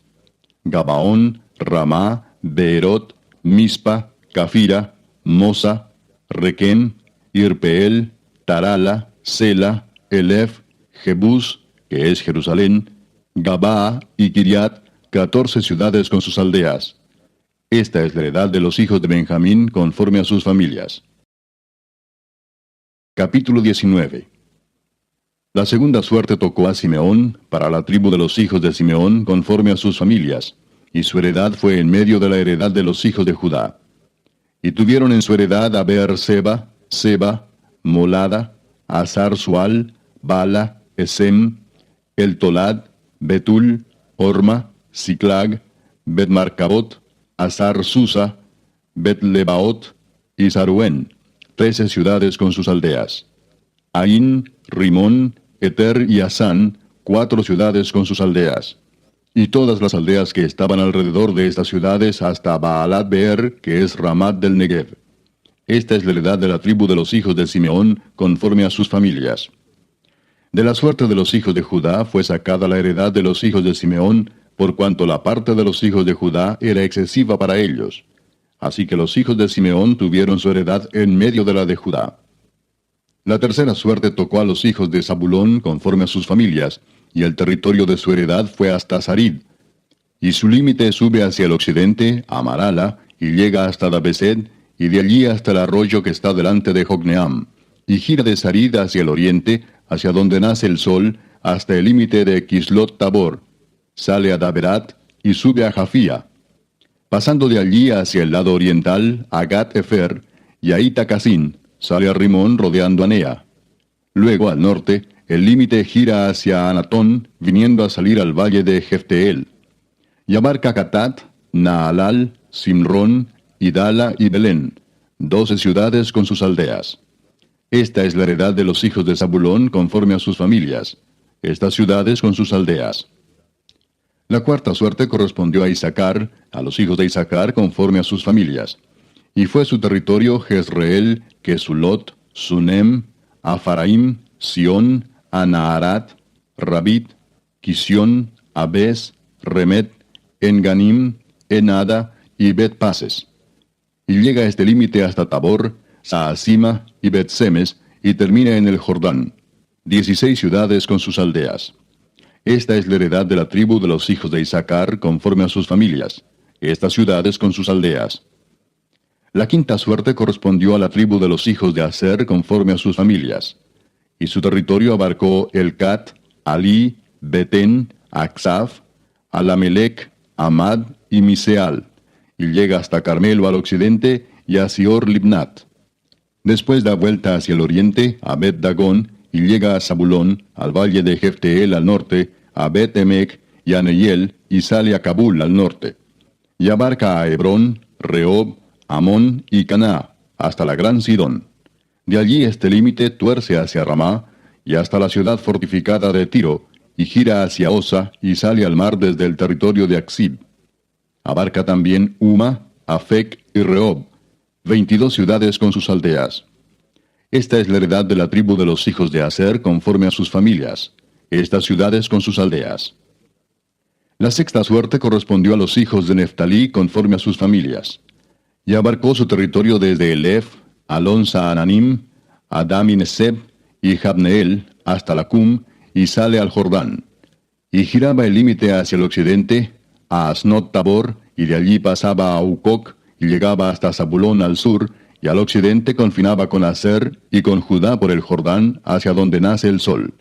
[SPEAKER 1] Gabaón, Ramá, Beerot, Mispa, Cafira, Mosa, Requem, Irpeel, Tarala, Sela, Elef, Jebús, que es Jerusalén, Gabaa y Kiriat, 14 ciudades con sus aldeas. Esta es la heredad de los hijos de Benjamín conforme a sus familias. Capítulo 19. La segunda suerte tocó a Simeón, para la tribu de los hijos de Simeón conforme a sus familias, y su heredad fue en medio de la heredad de los hijos de Judá. Y tuvieron en su heredad a Beer-seba, Seba, Molada, Azar-Sual, Bala, Esem, El Tolad, Betul, Orma, Siclag, Bet-Marcabot, Azar-Susa, Bet-Lebaot y Saruén, 13 ciudades con sus aldeas. Ain, Rimón, Eter y Asán, 4 ciudades con sus aldeas. Y todas las aldeas que estaban alrededor de estas ciudades hasta Baalat Beer, que es Ramat del Negev. Esta es la heredad de la tribu de los hijos de Simeón, conforme a sus familias. De la suerte de los hijos de Judá fue sacada la heredad de los hijos de Simeón, por cuanto la parte de los hijos de Judá era excesiva para ellos. Así que los hijos de Simeón tuvieron su heredad en medio de la de Judá. La tercera suerte tocó a los hijos de Zabulón conforme a sus familias, y el territorio de su heredad fue hasta Sarid. Y su límite sube hacia el occidente, a Marala, y llega hasta Dabesed, y de allí hasta el arroyo que está delante de Jocneam, y gira de Sarid hacia el oriente, hacia donde nace el sol, hasta el límite de Kislot Tabor. Sale a Daberat, y sube a Jafía. Pasando de allí hacia el lado oriental, a Gat-Efer, y a Itacasin, sale a Rimón rodeando a Nea. Luego, al norte, el límite gira hacia Anatón, viniendo a salir al valle de Jefteel. Y abarca Catat, Naalal, Simrón, Idala y Belén, 12 ciudades con sus aldeas. Esta es la heredad de los hijos de Zabulón conforme a sus familias, estas ciudades con sus aldeas. La cuarta suerte correspondió a Isaacar, a los hijos de Isaacar conforme a sus familias. Y fue su territorio Jezreel, Kesulot, Sunem, Afaraim, Sión, Anaharat, Rabit, Kisión, Abes, Remet, Enganim, Enada y Bet-Pases. y llega a este límite hasta Tabor, Saasima y Bet-Semes, y termina en el Jordán. 16 ciudades con sus aldeas. Esta es la heredad de la tribu de los hijos de Isaacar conforme a sus familias. Estas ciudades con sus aldeas. La quinta suerte correspondió a la tribu de los hijos de Aser conforme a sus familias. Y su territorio abarcó Elcat, Ali, Betén, Aksaf, Alamelec, Amad y Miseal, y llega hasta Carmelo al occidente y a Sior Libnat. Después da vuelta hacia el oriente a Bet-Dagón y llega a Zabulón, al valle de Jefteel al norte, a Bet-Emec y a Neiel, y sale a Kabul al norte. Y abarca a Hebrón, Rehob, Amón y Caná, hasta la gran Sidón. De allí este límite tuerce hacia Ramá, y hasta la ciudad fortificada de Tiro, y gira hacia Osa, y sale al mar desde el territorio de Aksib. Abarca también Uma, Afec y Rehob, 22 ciudades con sus aldeas. Esta es la heredad de la tribu de los hijos de Aser conforme a sus familias. Estas ciudades con sus aldeas. La sexta suerte correspondió a los hijos de Neftalí conforme a sus familias. Y abarcó su territorio desde Elef, Alon Saananim, Adam y Neseb, y Jabneel, hasta Lacum, y sale al Jordán. Y giraba el límite hacia el occidente, a Asnot Tabor, y de allí pasaba a Ucoc, y llegaba hasta Zabulón al sur, y al occidente confinaba con Aser y con Judá por el Jordán, hacia donde nace el sol.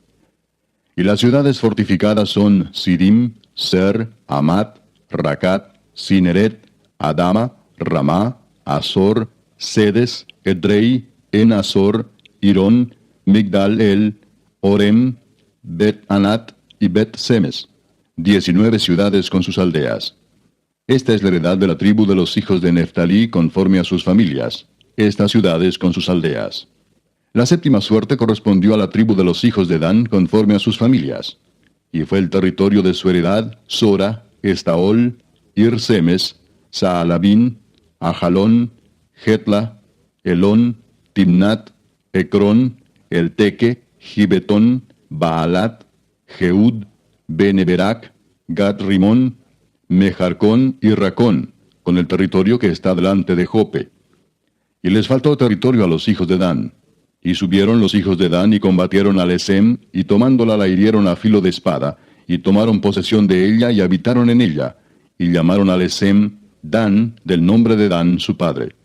[SPEAKER 1] Y las ciudades fortificadas son Sidim, Ser, Amat, Racat, Cineret, Adama, Ramá, Azor, Sedes, Edrei, En-Azor, Irón, Migdal-El, Orem, Bet-Anat y Bet-Semes, 19 ciudades con sus aldeas. Esta es la heredad de la tribu de los hijos de Neftalí conforme a sus familias. Estas ciudades con sus aldeas. La séptima suerte correspondió a la tribu de los hijos de Dan conforme a sus familias. Y fue el territorio de su heredad Sora, Estaol, Ir-Semes, Saalabín, Ajalón, Jetla, Elón, Timnat, Ecrón, Elteque, Gibetón, Baalat, Jeud, Beneberac, Gat-Rimón, Mejarcón y Racón, con el territorio que está delante de Jope. Y les faltó territorio a los hijos de Dan. Y subieron los hijos de Dan y combatieron a Lesem, y tomándola la hirieron a filo de espada, y tomaron posesión de ella y habitaron en ella, y llamaron a Lesem Dan, del nombre de Dan su padre.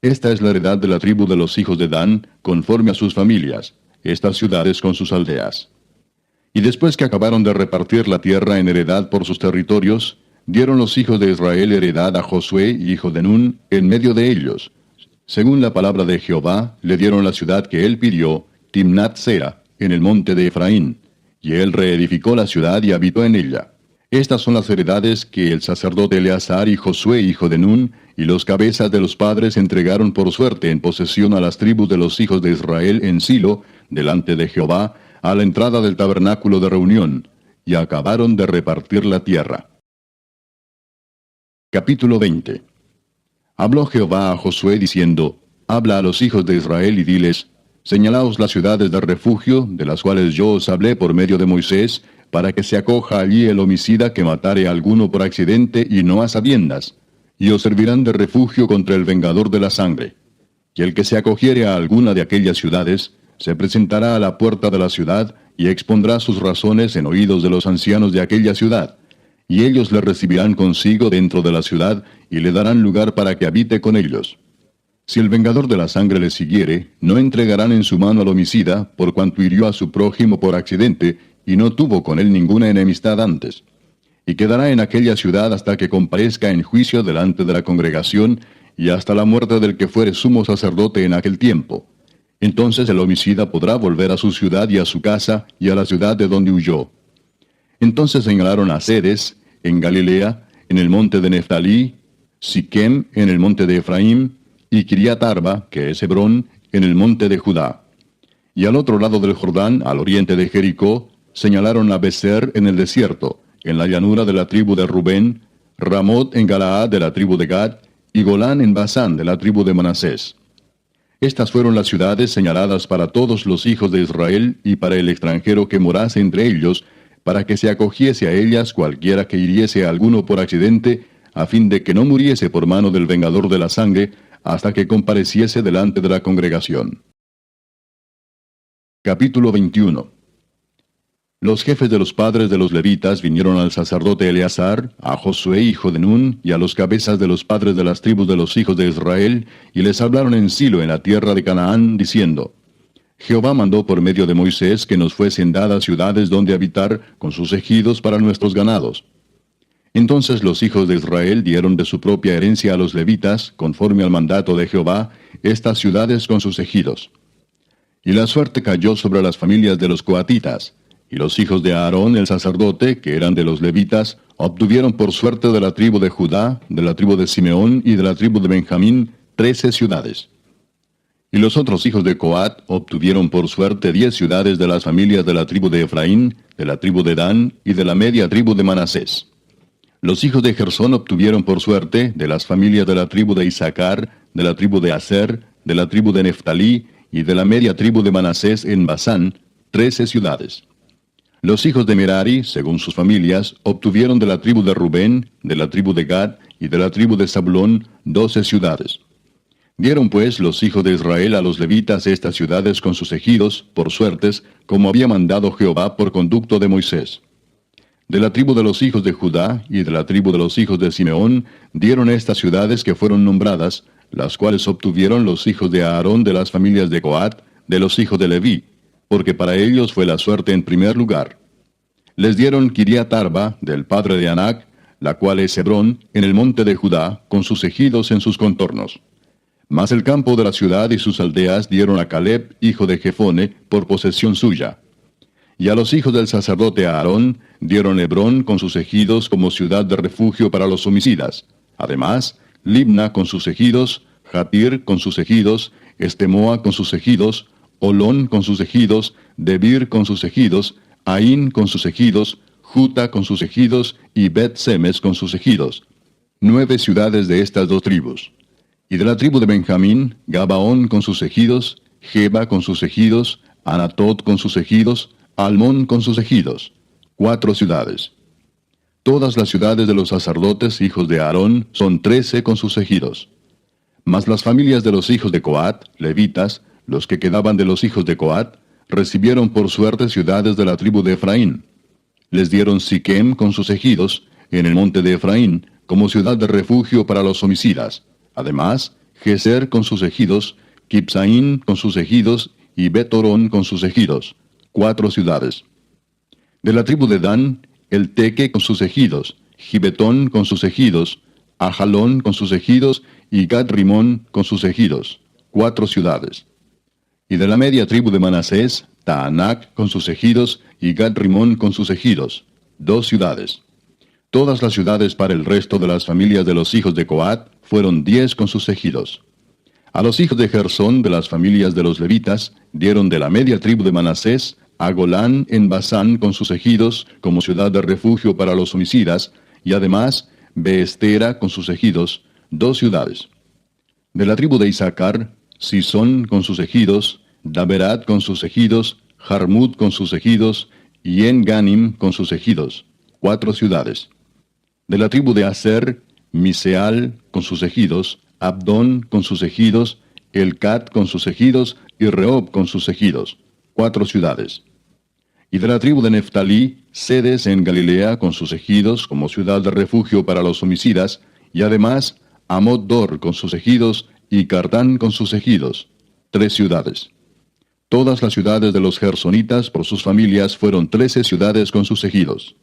[SPEAKER 1] Esta es la heredad de la tribu de los hijos de Dan, conforme a sus familias, estas ciudades con sus aldeas. Y después que acabaron de repartir la tierra en heredad por sus territorios, dieron los hijos de Israel heredad a Josué, hijo de Nun, en medio de ellos. Según la palabra de Jehová, le dieron la ciudad que él pidió, Timnat-Sera, en el monte de Efraín, y él reedificó la ciudad y habitó en ella. Estas son las heredades que el sacerdote Eleazar y Josué, hijo de Nun, y los cabezas de los padres entregaron por suerte en posesión a las tribus de los hijos de Israel en Silo, delante de Jehová, a la entrada del tabernáculo de reunión, y acabaron de repartir la tierra. Capítulo 20. Habló Jehová a Josué diciendo, habla a los hijos de Israel y diles, señalaos las ciudades de refugio, de las cuales yo os hablé por medio de Moisés, para que se acoja allí el homicida que matare a alguno por accidente y no a sabiendas, y os servirán de refugio contra el vengador de la sangre. Y el que se acogiere a alguna de aquellas ciudades, se presentará a la puerta de la ciudad, y expondrá sus razones en oídos de los ancianos de aquella ciudad, y ellos le recibirán consigo dentro de la ciudad, y le darán lugar para que habite con ellos. Si el vengador de la sangre le siguiere, no entregarán en su mano al homicida, por cuanto hirió a su prójimo por accidente, y no tuvo con él ninguna enemistad antes. Y quedará en aquella ciudad hasta que comparezca en juicio delante de la congregación, y hasta la muerte del que fuere sumo sacerdote en aquel tiempo. Entonces el homicida podrá volver a su ciudad y a su casa, y a la ciudad de donde huyó. Entonces señalaron a Sedes, en Galilea, en el monte de Neftalí, Siquem, en el monte de Efraín, y Kiriat Arba, que es Hebrón, en el monte de Judá. Y al otro lado del Jordán, al oriente de Jericó, señalaron a Beser en el desierto, en la llanura de la tribu de Rubén, Ramot en Galaad de la tribu de Gad, y Golán en Basán de la tribu de Manasés. Estas fueron las ciudades señaladas para todos los hijos de Israel y para el extranjero que morase entre ellos, para que se acogiese a ellas cualquiera que hiriese a alguno por accidente, a fin de que no muriese por mano del vengador de la sangre, hasta que compareciese delante de la congregación. Capítulo 21. Los jefes de los padres de los levitas vinieron al sacerdote Eleazar, a Josué hijo de Nun, y a los cabezas de los padres de las tribus de los hijos de Israel, y les hablaron en Silo, en la tierra de Canaán, diciendo: Jehová mandó por medio de Moisés que nos fuesen dadas ciudades donde habitar, con sus ejidos para nuestros ganados. Entonces los hijos de Israel dieron de su propia herencia a los levitas, conforme al mandato de Jehová, estas ciudades con sus ejidos. Y la suerte cayó sobre las familias de los coatitas, y los hijos de Aarón el sacerdote, que eran de los levitas, obtuvieron por suerte de la tribu de Judá, de la tribu de Simeón y de la tribu de Benjamín 13 ciudades. Y los otros hijos de Coat obtuvieron por suerte 10 ciudades de las familias de la tribu de Efraín, de la tribu de Dan y de la media tribu de Manasés. Los hijos de Gersón obtuvieron por suerte de las familias de la tribu de Isaacar, de la tribu de Aser, de la tribu de Neftalí y de la media tribu de Manasés en Basán 13 ciudades. Los hijos de Merari, según sus familias, obtuvieron de la tribu de Rubén, de la tribu de Gad y de la tribu de Zabulón 12 ciudades. Dieron pues los hijos de Israel a los levitas estas ciudades con sus ejidos, por suertes, como había mandado Jehová por conducto de Moisés. De la tribu de los hijos de Judá y de la tribu de los hijos de Simeón dieron estas ciudades que fueron nombradas, las cuales obtuvieron los hijos de Aarón de las familias de Coat, de los hijos de Leví, porque para ellos fue la suerte en primer lugar. Les dieron Kiriat Arba, del padre de Anac, la cual es Hebrón, en el monte de Judá, con sus ejidos en sus contornos. Mas el campo de la ciudad y sus aldeas dieron a Caleb, hijo de Jefone, por posesión suya. Y a los hijos del sacerdote Aarón dieron Hebrón con sus ejidos como ciudad de refugio para los homicidas. Además, Libna con sus ejidos, Jatir con sus ejidos, Estemoa con sus ejidos, Olón con sus ejidos, Debir con sus ejidos, Aín con sus ejidos, Juta con sus ejidos y Bet-Semes con sus ejidos. 9 ciudades de estas 2 tribus. Y de la tribu de Benjamín, Gabaón con sus ejidos, Geba con sus ejidos, Anatot con sus ejidos, Almón con sus ejidos. 4 ciudades. Todas las ciudades de los sacerdotes, hijos de Aarón, son 13 con sus ejidos. Mas las familias de los hijos de Coat, levitas, los que quedaban de los hijos de Coat, recibieron por suerte ciudades de la tribu de Efraín. Les dieron Siquem con sus ejidos, en el monte de Efraín, como ciudad de refugio para los homicidas. Además, Geser con sus ejidos, Kipsaín con sus ejidos, y Betorón con sus ejidos. 4 ciudades. De la tribu de Dan, el Teque con sus ejidos, Gibetón con sus ejidos, Ajalón con sus ejidos, y Gad-Rimón con sus ejidos. 4 ciudades. Y de la media tribu de Manasés, Taanac con sus ejidos, y Gad-Rimón con sus ejidos. 2 ciudades. Todas las ciudades para el resto de las familias de los hijos de Coat fueron 10 con sus ejidos. A los hijos de Gersón de las familias de los levitas dieron de la media tribu de Manasés a Golán en Basán con sus ejidos como ciudad de refugio para los homicidas, y además Beestera con sus ejidos, 2 ciudades. De la tribu de Isaacar, Sisón con sus ejidos, Daberat con sus ejidos, Jarmut con sus ejidos, y En-Ganim con sus ejidos, 4 ciudades. De la tribu de Aser, Miseal con sus ejidos, Abdón con sus ejidos, Elcat con sus ejidos, y Rehob con sus ejidos, 4 ciudades. Y de la tribu de Neftalí, Sedes en Galilea con sus ejidos como ciudad de refugio para los homicidas, y además Amot-Dor con sus ejidos, y Cartán con sus ejidos, 3 ciudades. Todas las ciudades de los gersonitas por sus familias fueron 13 ciudades con sus ejidos.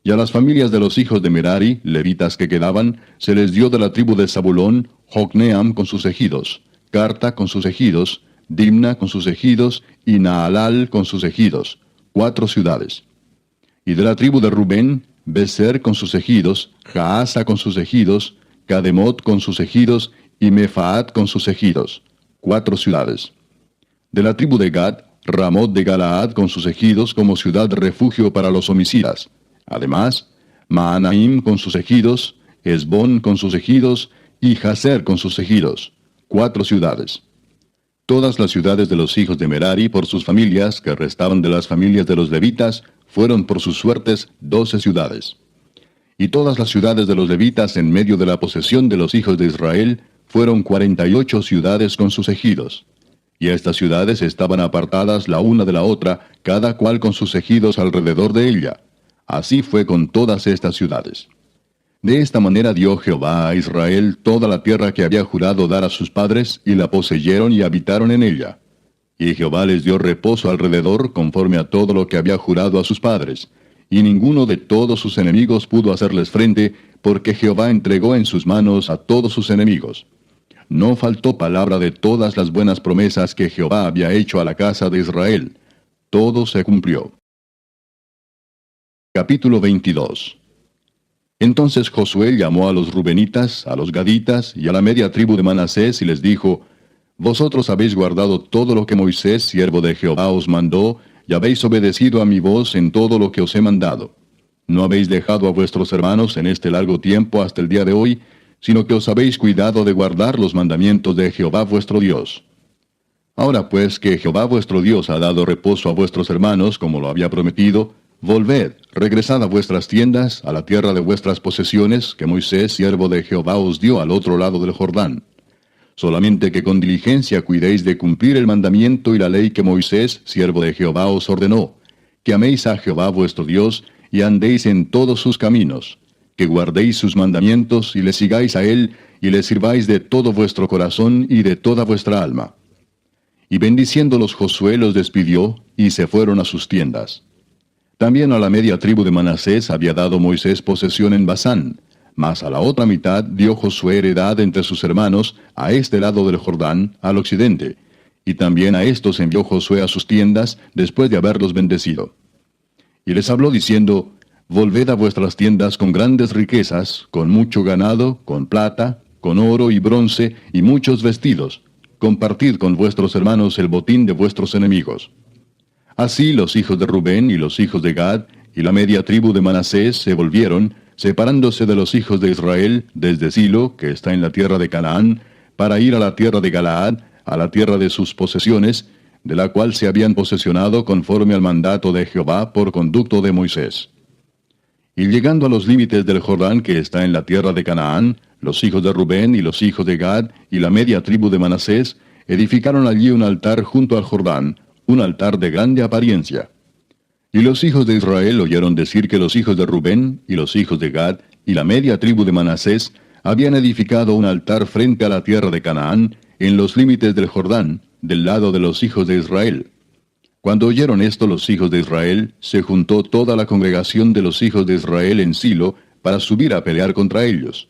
[SPEAKER 1] Y a las familias de los hijos de Merari, levitas que quedaban, se les dio de la tribu de Zabulón, Jocneam con sus ejidos, Carta con sus ejidos, Dimna con sus ejidos, y Naalal con sus ejidos, 4 ciudades. Y de la tribu de Rubén, Beser con sus ejidos, Jaasa con sus ejidos, Cademot con sus ejidos, y Mefaat con sus ejidos, 4 ciudades. De la tribu de Gad, Ramot de Galaad con sus ejidos como ciudad de refugio para los homicidas. Además, Maanaim con sus ejidos, Esbón con sus ejidos, y Jaser con sus ejidos, 4 ciudades. Todas las ciudades de los hijos de Merari por sus familias, que restaban de las familias de los levitas, fueron por sus suertes 12 ciudades. Y todas las ciudades de los levitas en medio de la posesión de los hijos de Israel fueron 48 ciudades con sus ejidos. Y estas ciudades estaban apartadas la una de la otra, cada cual con sus ejidos alrededor de ella. Así fue con todas estas ciudades. De esta manera dio Jehová a Israel toda la tierra que había jurado dar a sus padres, y la poseyeron y habitaron en ella. Y Jehová les dio reposo alrededor, conforme a todo lo que había jurado a sus padres. Y ninguno de todos sus enemigos pudo hacerles frente, porque Jehová entregó en sus manos a todos sus enemigos. No faltó palabra de todas las buenas promesas que Jehová había hecho a la casa de Israel. Todo se cumplió. Capítulo 22. Entonces Josué llamó a los rubenitas, a los gaditas y a la media tribu de Manasés y les dijo: Vosotros habéis guardado todo lo que Moisés, siervo de Jehová, os mandó, y habéis obedecido a mi voz en todo lo que os he mandado. No habéis dejado a vuestros hermanos en este largo tiempo hasta el día de hoy, sino que os habéis cuidado de guardar los mandamientos de Jehová vuestro Dios. Ahora pues que Jehová vuestro Dios ha dado reposo a vuestros hermanos, como lo había prometido, volved, regresad a vuestras tiendas, a la tierra de vuestras posesiones, que Moisés, siervo de Jehová, os dio al otro lado del Jordán. Solamente que con diligencia cuidéis de cumplir el mandamiento y la ley que Moisés, siervo de Jehová, os ordenó, que améis a Jehová vuestro Dios, y andéis en todos sus caminos, que guardéis sus mandamientos, y le sigáis a él, y le sirváis de todo vuestro corazón y de toda vuestra alma. Y bendiciéndolos Josué los despidió, y se fueron a sus tiendas. También a la media tribu de Manasés había dado Moisés posesión en Basán, mas a la otra mitad dio Josué heredad entre sus hermanos, a este lado del Jordán, al occidente, y también a estos envió Josué a sus tiendas, después de haberlos bendecido. Y les habló diciendo: Volved a vuestras tiendas con grandes riquezas, con mucho ganado, con plata, con oro y bronce, y muchos vestidos. Compartid con vuestros hermanos el botín de vuestros enemigos. Así los hijos de Rubén y los hijos de Gad, y la media tribu de Manasés se volvieron, separándose de los hijos de Israel, desde Silo, que está en la tierra de Canaán, para ir a la tierra de Galaad, a la tierra de sus posesiones, de la cual se habían posesionado conforme al mandato de Jehová por conducto de Moisés. Y llegando a los límites del Jordán que está en la tierra de Canaán, los hijos de Rubén y los hijos de Gad y la media tribu de Manasés edificaron allí un altar junto al Jordán, un altar de grande apariencia. Y los hijos de Israel oyeron decir que los hijos de Rubén y los hijos de Gad y la media tribu de Manasés habían edificado un altar frente a la tierra de Canaán, en los límites del Jordán, del lado de los hijos de Israel. Cuando oyeron esto los hijos de Israel, se juntó toda la congregación de los hijos de Israel en Silo para subir a pelear contra ellos.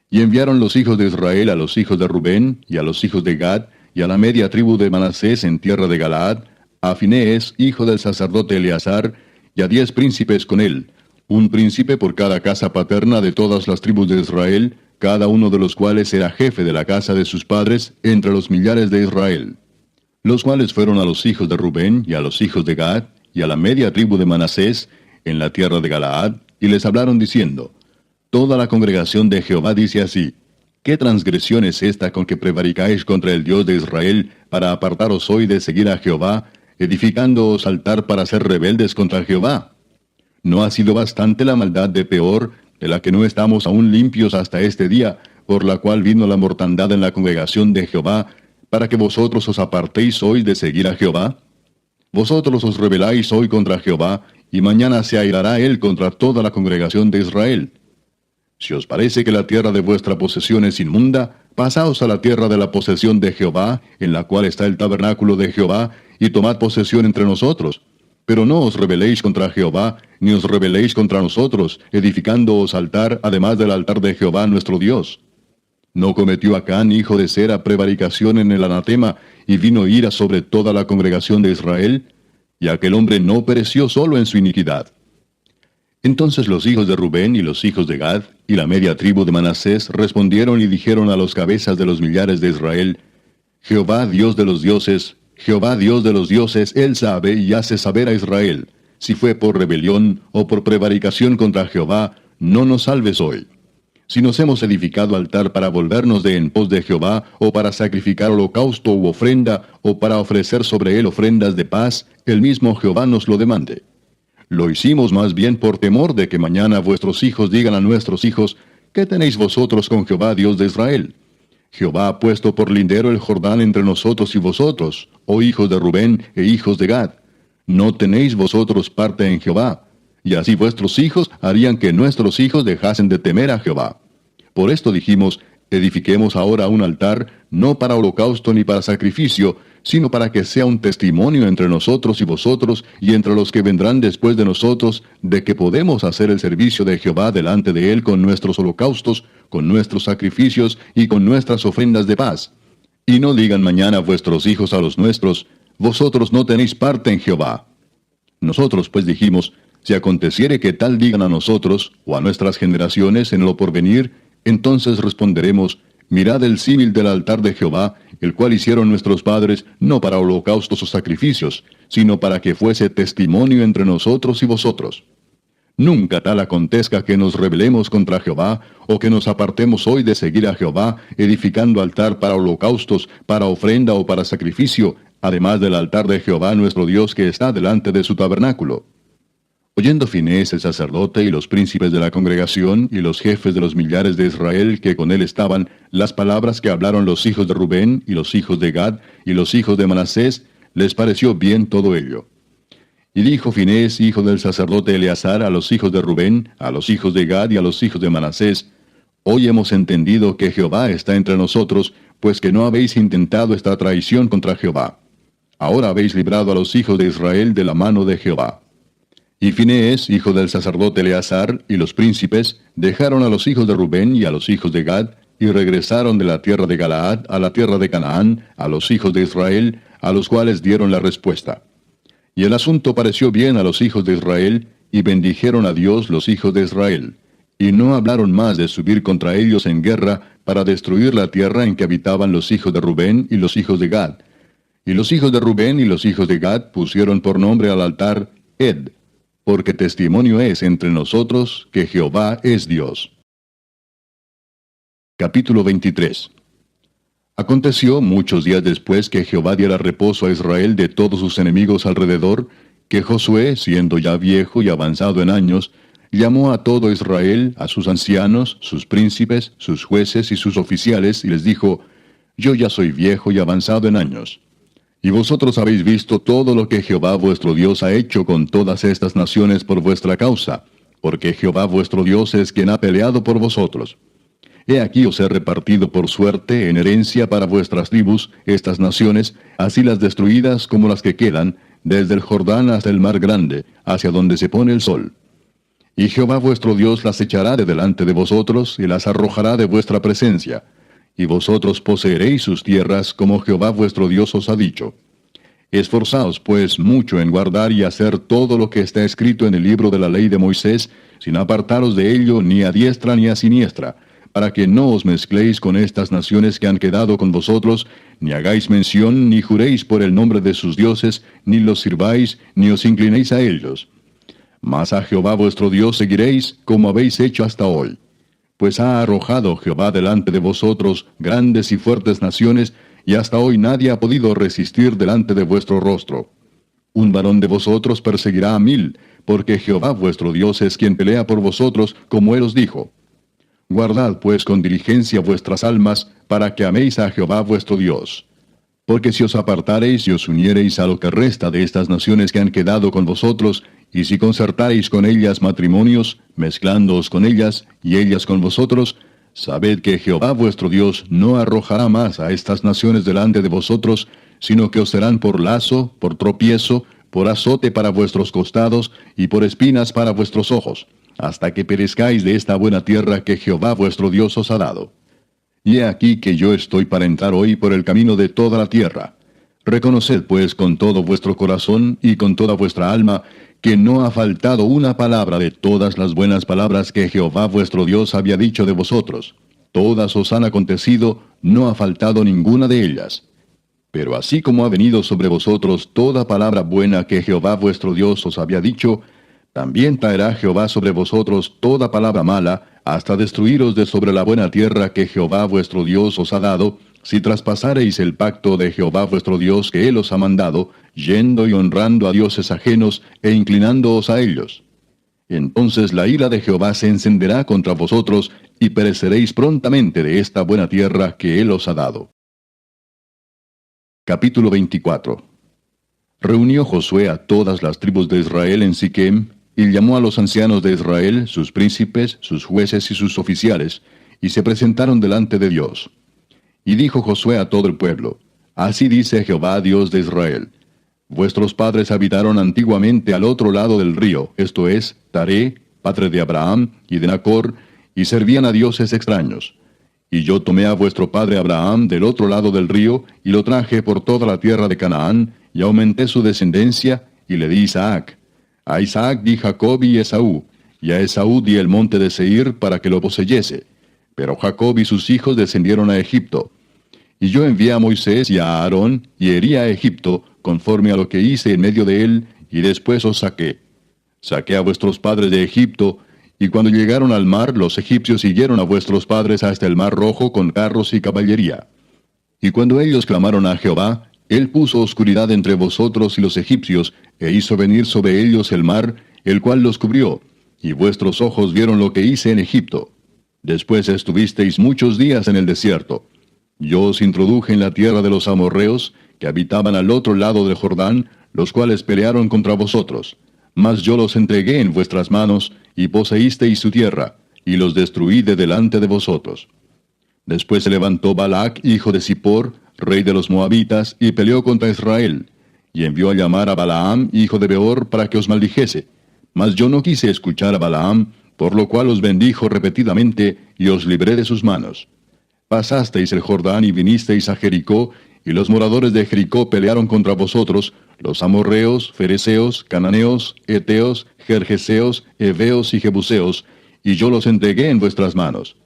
[SPEAKER 1] Y enviaron los hijos de Israel a los hijos de Rubén y a los hijos de Gad y a la media tribu de Manasés en tierra de Galaad, a Finees, hijo del sacerdote Eleazar, y a 10 príncipes con él, un príncipe por cada casa paterna de todas las tribus de Israel, cada uno de los cuales era jefe de la casa de sus padres entre los millares de Israel. Los cuales fueron a los hijos de Rubén y a los hijos de Gad y a la media tribu de Manasés en la tierra de Galaad, y les hablaron diciendo: Toda la congregación de Jehová dice así: ¿Qué transgresión es esta con que prevaricáis contra el Dios de Israel para apartaros hoy de seguir a Jehová, edificándoos altar para ser rebeldes contra Jehová? ¿No ha sido bastante la maldad de Peor, de la que no estamos aún limpios hasta este día, por la cual vino la mortandad en la congregación de Jehová, para que vosotros os apartéis hoy de seguir a Jehová? Vosotros os rebeláis hoy contra Jehová, y mañana se airará él contra toda la congregación de Israel. Si os parece que la tierra de vuestra posesión es inmunda, pasaos a la tierra de la posesión de Jehová, en la cual está el tabernáculo de Jehová, y tomad posesión entre nosotros. Pero no os rebeléis contra Jehová, ni os rebeléis contra nosotros, edificándoos altar, además del altar de Jehová nuestro Dios. ¿No cometió Acán, hijo de Sera, prevaricación en el anatema, y vino ira sobre toda la congregación de Israel? Y aquel hombre no pereció solo en su iniquidad. Entonces los hijos de Rubén y los hijos de Gad y la media tribu de Manasés respondieron y dijeron a los cabezas de los millares de Israel: Jehová Dios de los dioses, Jehová Dios de los dioses, él sabe y hace saber a Israel, si fue por rebelión o por prevaricación contra Jehová, no nos salves hoy. Si nos hemos edificado altar para volvernos de en pos de Jehová, o para sacrificar holocausto u ofrenda, o para ofrecer sobre él ofrendas de paz, el mismo Jehová nos lo demande. Lo hicimos más bien por temor de que mañana vuestros hijos digan a nuestros hijos, ¿qué tenéis vosotros con Jehová Dios de Israel? Jehová ha puesto por lindero el Jordán entre nosotros y vosotros, oh hijos de Rubén e hijos de Gad. No tenéis vosotros parte en Jehová, y así vuestros hijos harían que nuestros hijos dejasen de temer a Jehová. Por esto dijimos, edifiquemos ahora un altar, no para holocausto ni para sacrificio, sino para que sea un testimonio entre nosotros y vosotros, y entre los que vendrán después de nosotros, de que podemos hacer el servicio de Jehová delante de él con nuestros holocaustos, con nuestros sacrificios y con nuestras ofrendas de paz. Y no digan mañana vuestros hijos a los nuestros, vosotros no tenéis parte en Jehová. Nosotros pues dijimos, si aconteciere que tal digan a nosotros, o a nuestras generaciones en lo porvenir, entonces responderemos, mirad el símil del altar de Jehová, el cual hicieron nuestros padres, no para holocaustos o sacrificios, sino para que fuese testimonio entre nosotros y vosotros. Nunca tal acontezca que nos rebelemos contra Jehová, o que nos apartemos hoy de seguir a Jehová, edificando altar para holocaustos, para ofrenda o para sacrificio, además del altar de Jehová nuestro Dios que está delante de su tabernáculo. Oyendo Finehés el sacerdote y los príncipes de la congregación y los jefes de los millares de Israel que con él estaban, las palabras que hablaron los hijos de Rubén y los hijos de Gad y los hijos de Manasés, les pareció bien todo ello. Y dijo Finehés, hijo del sacerdote Eleazar, a los hijos de Rubén, a los hijos de Gad y a los hijos de Manasés, hoy hemos entendido que Jehová está entre nosotros, pues que no habéis intentado esta traición contra Jehová. Ahora habéis librado a los hijos de Israel de la mano de Jehová. Y Finehés, hijo del sacerdote Eleazar, y los príncipes, dejaron a los hijos de Rubén y a los hijos de Gad, y regresaron de la tierra de Galaad a la tierra de Canaán, a los hijos de Israel, a los cuales dieron la respuesta. Y el asunto pareció bien a los hijos de Israel, y bendijeron a Dios los hijos de Israel. Y no hablaron más de subir contra ellos en guerra, para destruir la tierra en que habitaban los hijos de Rubén y los hijos de Gad. Y los hijos de Rubén y los hijos de Gad pusieron por nombre al altar Ed, porque testimonio es entre nosotros que Jehová es Dios. Capítulo 23. Aconteció muchos días después que Jehová diera reposo a Israel de todos sus enemigos alrededor, que Josué, siendo ya viejo y avanzado en años, llamó a todo Israel, a sus ancianos, sus príncipes, sus jueces y sus oficiales, y les dijo, Yo ya soy viejo y avanzado en años. Y vosotros habéis visto todo lo que Jehová vuestro Dios ha hecho con todas estas naciones por vuestra causa, porque Jehová vuestro Dios es quien ha peleado por vosotros. He aquí os he repartido por suerte en herencia para vuestras tribus estas naciones, así las destruidas como las que quedan, desde el Jordán hasta el mar grande, hacia donde se pone el sol. Y Jehová vuestro Dios las echará de delante de vosotros, y las arrojará de vuestra presencia. Y vosotros poseeréis sus tierras como Jehová vuestro Dios os ha dicho. Esforzaos pues mucho en guardar y hacer todo lo que está escrito en el libro de la ley de Moisés, sin apartaros de ello ni a diestra ni a siniestra, para que no os mezcléis con estas naciones que han quedado con vosotros, ni hagáis mención, ni juréis por el nombre de sus dioses, ni los sirváis, ni os inclinéis a ellos. Mas a Jehová vuestro Dios seguiréis, como habéis hecho hasta hoy. Pues ha arrojado Jehová delante de vosotros grandes y fuertes naciones, y hasta hoy nadie ha podido resistir delante de vuestro rostro. Un varón de vosotros perseguirá a 1000, porque Jehová vuestro Dios es quien pelea por vosotros, como él os dijo. Guardad pues con diligencia vuestras almas, para que améis a Jehová vuestro Dios. Porque si os apartareis y os uniereis a lo que resta de estas naciones que han quedado con vosotros, y si concertareis con ellas matrimonios, mezclándoos con ellas, y ellas con vosotros, sabed que Jehová vuestro Dios no arrojará más a estas naciones delante de vosotros, sino que os serán por lazo, por tropiezo, por azote para vuestros costados, y por espinas para vuestros ojos, hasta que perezcáis de esta buena tierra que Jehová vuestro Dios os ha dado. Y he aquí que yo estoy para entrar hoy por el camino de toda la tierra. Reconoced pues con todo vuestro corazón y con toda vuestra alma, que no ha faltado una palabra de todas las buenas palabras que Jehová vuestro Dios había dicho de vosotros. Todas os han acontecido, no ha faltado ninguna de ellas. Pero así como ha venido sobre vosotros toda palabra buena que Jehová vuestro Dios os había dicho, también traerá Jehová sobre vosotros toda palabra mala, hasta destruiros de sobre la buena tierra que Jehová vuestro Dios os ha dado, si traspasareis el pacto de Jehová vuestro Dios que él os ha mandado, yendo y honrando a dioses ajenos e inclinándoos a ellos. Entonces la ira de Jehová se encenderá contra vosotros, y pereceréis prontamente de esta buena tierra que él os ha dado. Capítulo 24. Reunió Josué a todas las tribus de Israel en Siquem, y llamó a los ancianos de Israel, sus príncipes, sus jueces y sus oficiales, y se presentaron delante de Dios. Y dijo Josué a todo el pueblo: Así dice Jehová, Dios de Israel: Vuestros padres habitaron antiguamente al otro lado del río, esto es, Taré, padre de Abraham y de Nacor, y servían a dioses extraños. Y yo tomé a vuestro padre Abraham del otro lado del río, y lo traje por toda la tierra de Canaán, y aumenté su descendencia, y le di Isaac. A Isaac di Jacob y Esaú, y a Esaú di el monte de Seir para que lo poseyese. Pero Jacob y sus hijos descendieron a Egipto. Y yo envié a Moisés y a Aarón, y herí a Egipto, conforme a lo que hice en medio de él, y después os saqué. Saqué a vuestros padres de Egipto, y cuando llegaron al mar, los egipcios siguieron a vuestros padres hasta el mar Rojo con carros y caballería. Y cuando ellos clamaron a Jehová, él puso oscuridad entre vosotros y los egipcios, e hizo venir sobre ellos el mar, el cual los cubrió, y vuestros ojos vieron lo que hice en Egipto. Después estuvisteis muchos días en el desierto. Yo os introduje en la tierra de los amorreos, que habitaban al otro lado del Jordán, los cuales pelearon contra vosotros. Mas yo los entregué en vuestras manos, y poseísteis su tierra, y los destruí de delante de vosotros. Después se levantó Balac, hijo de Zippor, rey de los Moabitas, y peleó contra Israel, y envió a llamar a Balaam, hijo de Beor, para que os maldijese. Mas yo no quise escuchar a Balaam, por lo cual os bendijo repetidamente, y os libré de sus manos. Pasasteis el Jordán y vinisteis a Jericó, y los moradores de Jericó pelearon contra vosotros, los amorreos, fereceos, cananeos, eteos, gergeseos, heveos y jebuseos, y yo los entregué en vuestras manos.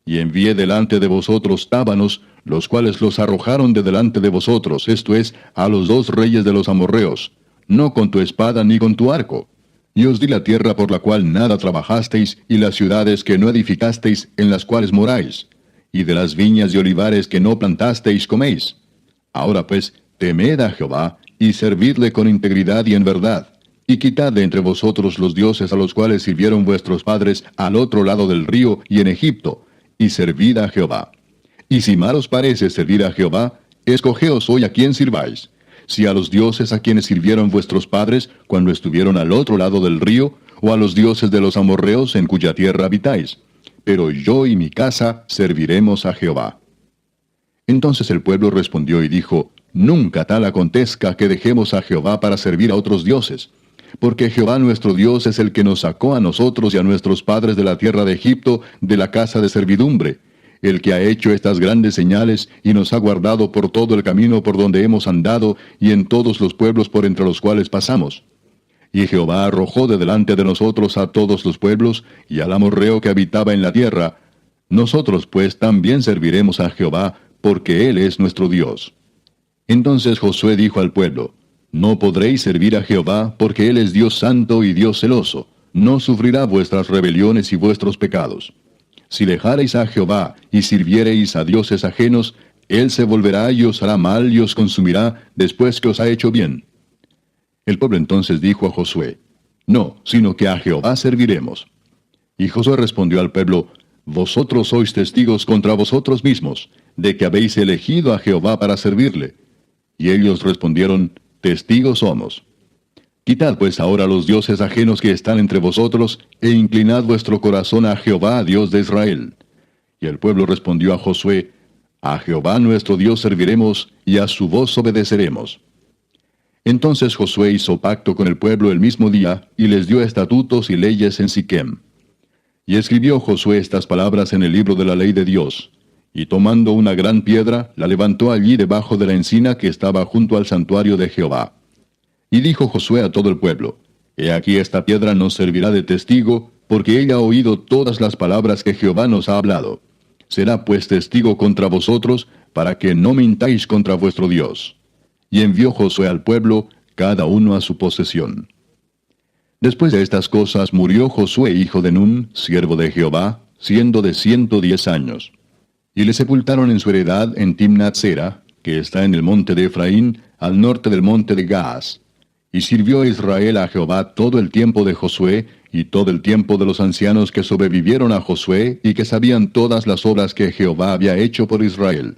[SPEAKER 1] Y envié delante de vosotros tábanos, los cuales los arrojaron de delante de vosotros, esto es, a los 2 reyes de los amorreos, no con tu espada ni con tu arco. Y os di la tierra por la cual nada trabajasteis, y las ciudades que no edificasteis, en las cuales moráis, y de las viñas y olivares que no plantasteis coméis. Ahora pues, temed a Jehová, y servidle con integridad y en verdad, y quitad de entre vosotros los dioses a los cuales sirvieron vuestros padres al otro lado del río y en Egipto, y servid a Jehová. Y si mal os parece servir a Jehová, escogeos hoy a quién sirváis, si a los dioses a quienes sirvieron vuestros padres cuando estuvieron al otro lado del río, o a los dioses de los amorreos en cuya tierra habitáis. Pero yo y mi casa serviremos a Jehová. Entonces el pueblo respondió y dijo: Nunca tal acontezca que dejemos a Jehová para servir a otros dioses. Porque Jehová nuestro Dios es el que nos sacó a nosotros y a nuestros padres de la tierra de Egipto, de la casa de servidumbre, el que ha hecho estas grandes señales y nos ha guardado por todo el camino por donde hemos andado y en todos los pueblos por entre los cuales pasamos. Y Jehová arrojó de delante de nosotros a todos los pueblos y al amorreo que habitaba en la tierra. Nosotros pues también serviremos a Jehová, porque Él es nuestro Dios. Entonces Josué dijo al pueblo: No podréis servir a Jehová, porque Él es Dios santo y Dios celoso. No sufrirá vuestras rebeliones y vuestros pecados. Si dejareis a Jehová y sirviereis a dioses ajenos, Él se volverá y os hará mal y os consumirá después que os ha hecho bien. El pueblo entonces dijo a Josué: No, sino que a Jehová serviremos. Y Josué respondió al pueblo: Vosotros sois testigos contra vosotros mismos, de que habéis elegido a Jehová para servirle. Y ellos respondieron: Testigos somos. Quitad pues ahora los dioses ajenos que están entre vosotros, e inclinad vuestro corazón a Jehová, Dios de Israel. Y el pueblo respondió a Josué: A Jehová nuestro Dios serviremos, y a su voz obedeceremos. Entonces Josué hizo pacto con el pueblo el mismo día, y les dio estatutos y leyes en Siquem. Y escribió Josué estas palabras en el libro de la ley de Dios, y tomando una gran piedra, la levantó allí debajo de la encina que estaba junto al santuario de Jehová. Y dijo Josué a todo el pueblo: He aquí esta piedra nos servirá de testigo, porque ella ha oído todas las palabras que Jehová nos ha hablado. Será pues testigo contra vosotros, para que no mintáis contra vuestro Dios. Y envió Josué al pueblo, cada uno a su posesión. Después de estas cosas murió Josué hijo de Nun, siervo de Jehová, siendo de 110 años. Y le sepultaron en su heredad en Timnat Sera, que está en el monte de Efraín, al norte del monte de Gaas. Y sirvió Israel a Jehová todo el tiempo de Josué, y todo el tiempo de los ancianos que sobrevivieron a Josué, y que sabían todas las obras que Jehová había hecho por Israel.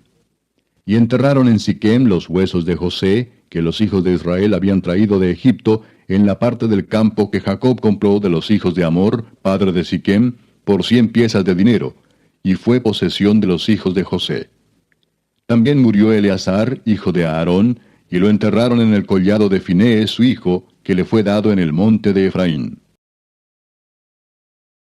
[SPEAKER 1] Y enterraron en Siquem los huesos de José, que los hijos de Israel habían traído de Egipto, en la parte del campo que Jacob compró de los hijos de Amor, padre de Siquem, por 100 piezas de dinero, y fue posesión de los hijos de José. También murió Eleazar, hijo de Aarón, y lo enterraron en el collado de Finees su hijo, que le fue dado en el monte de Efraín.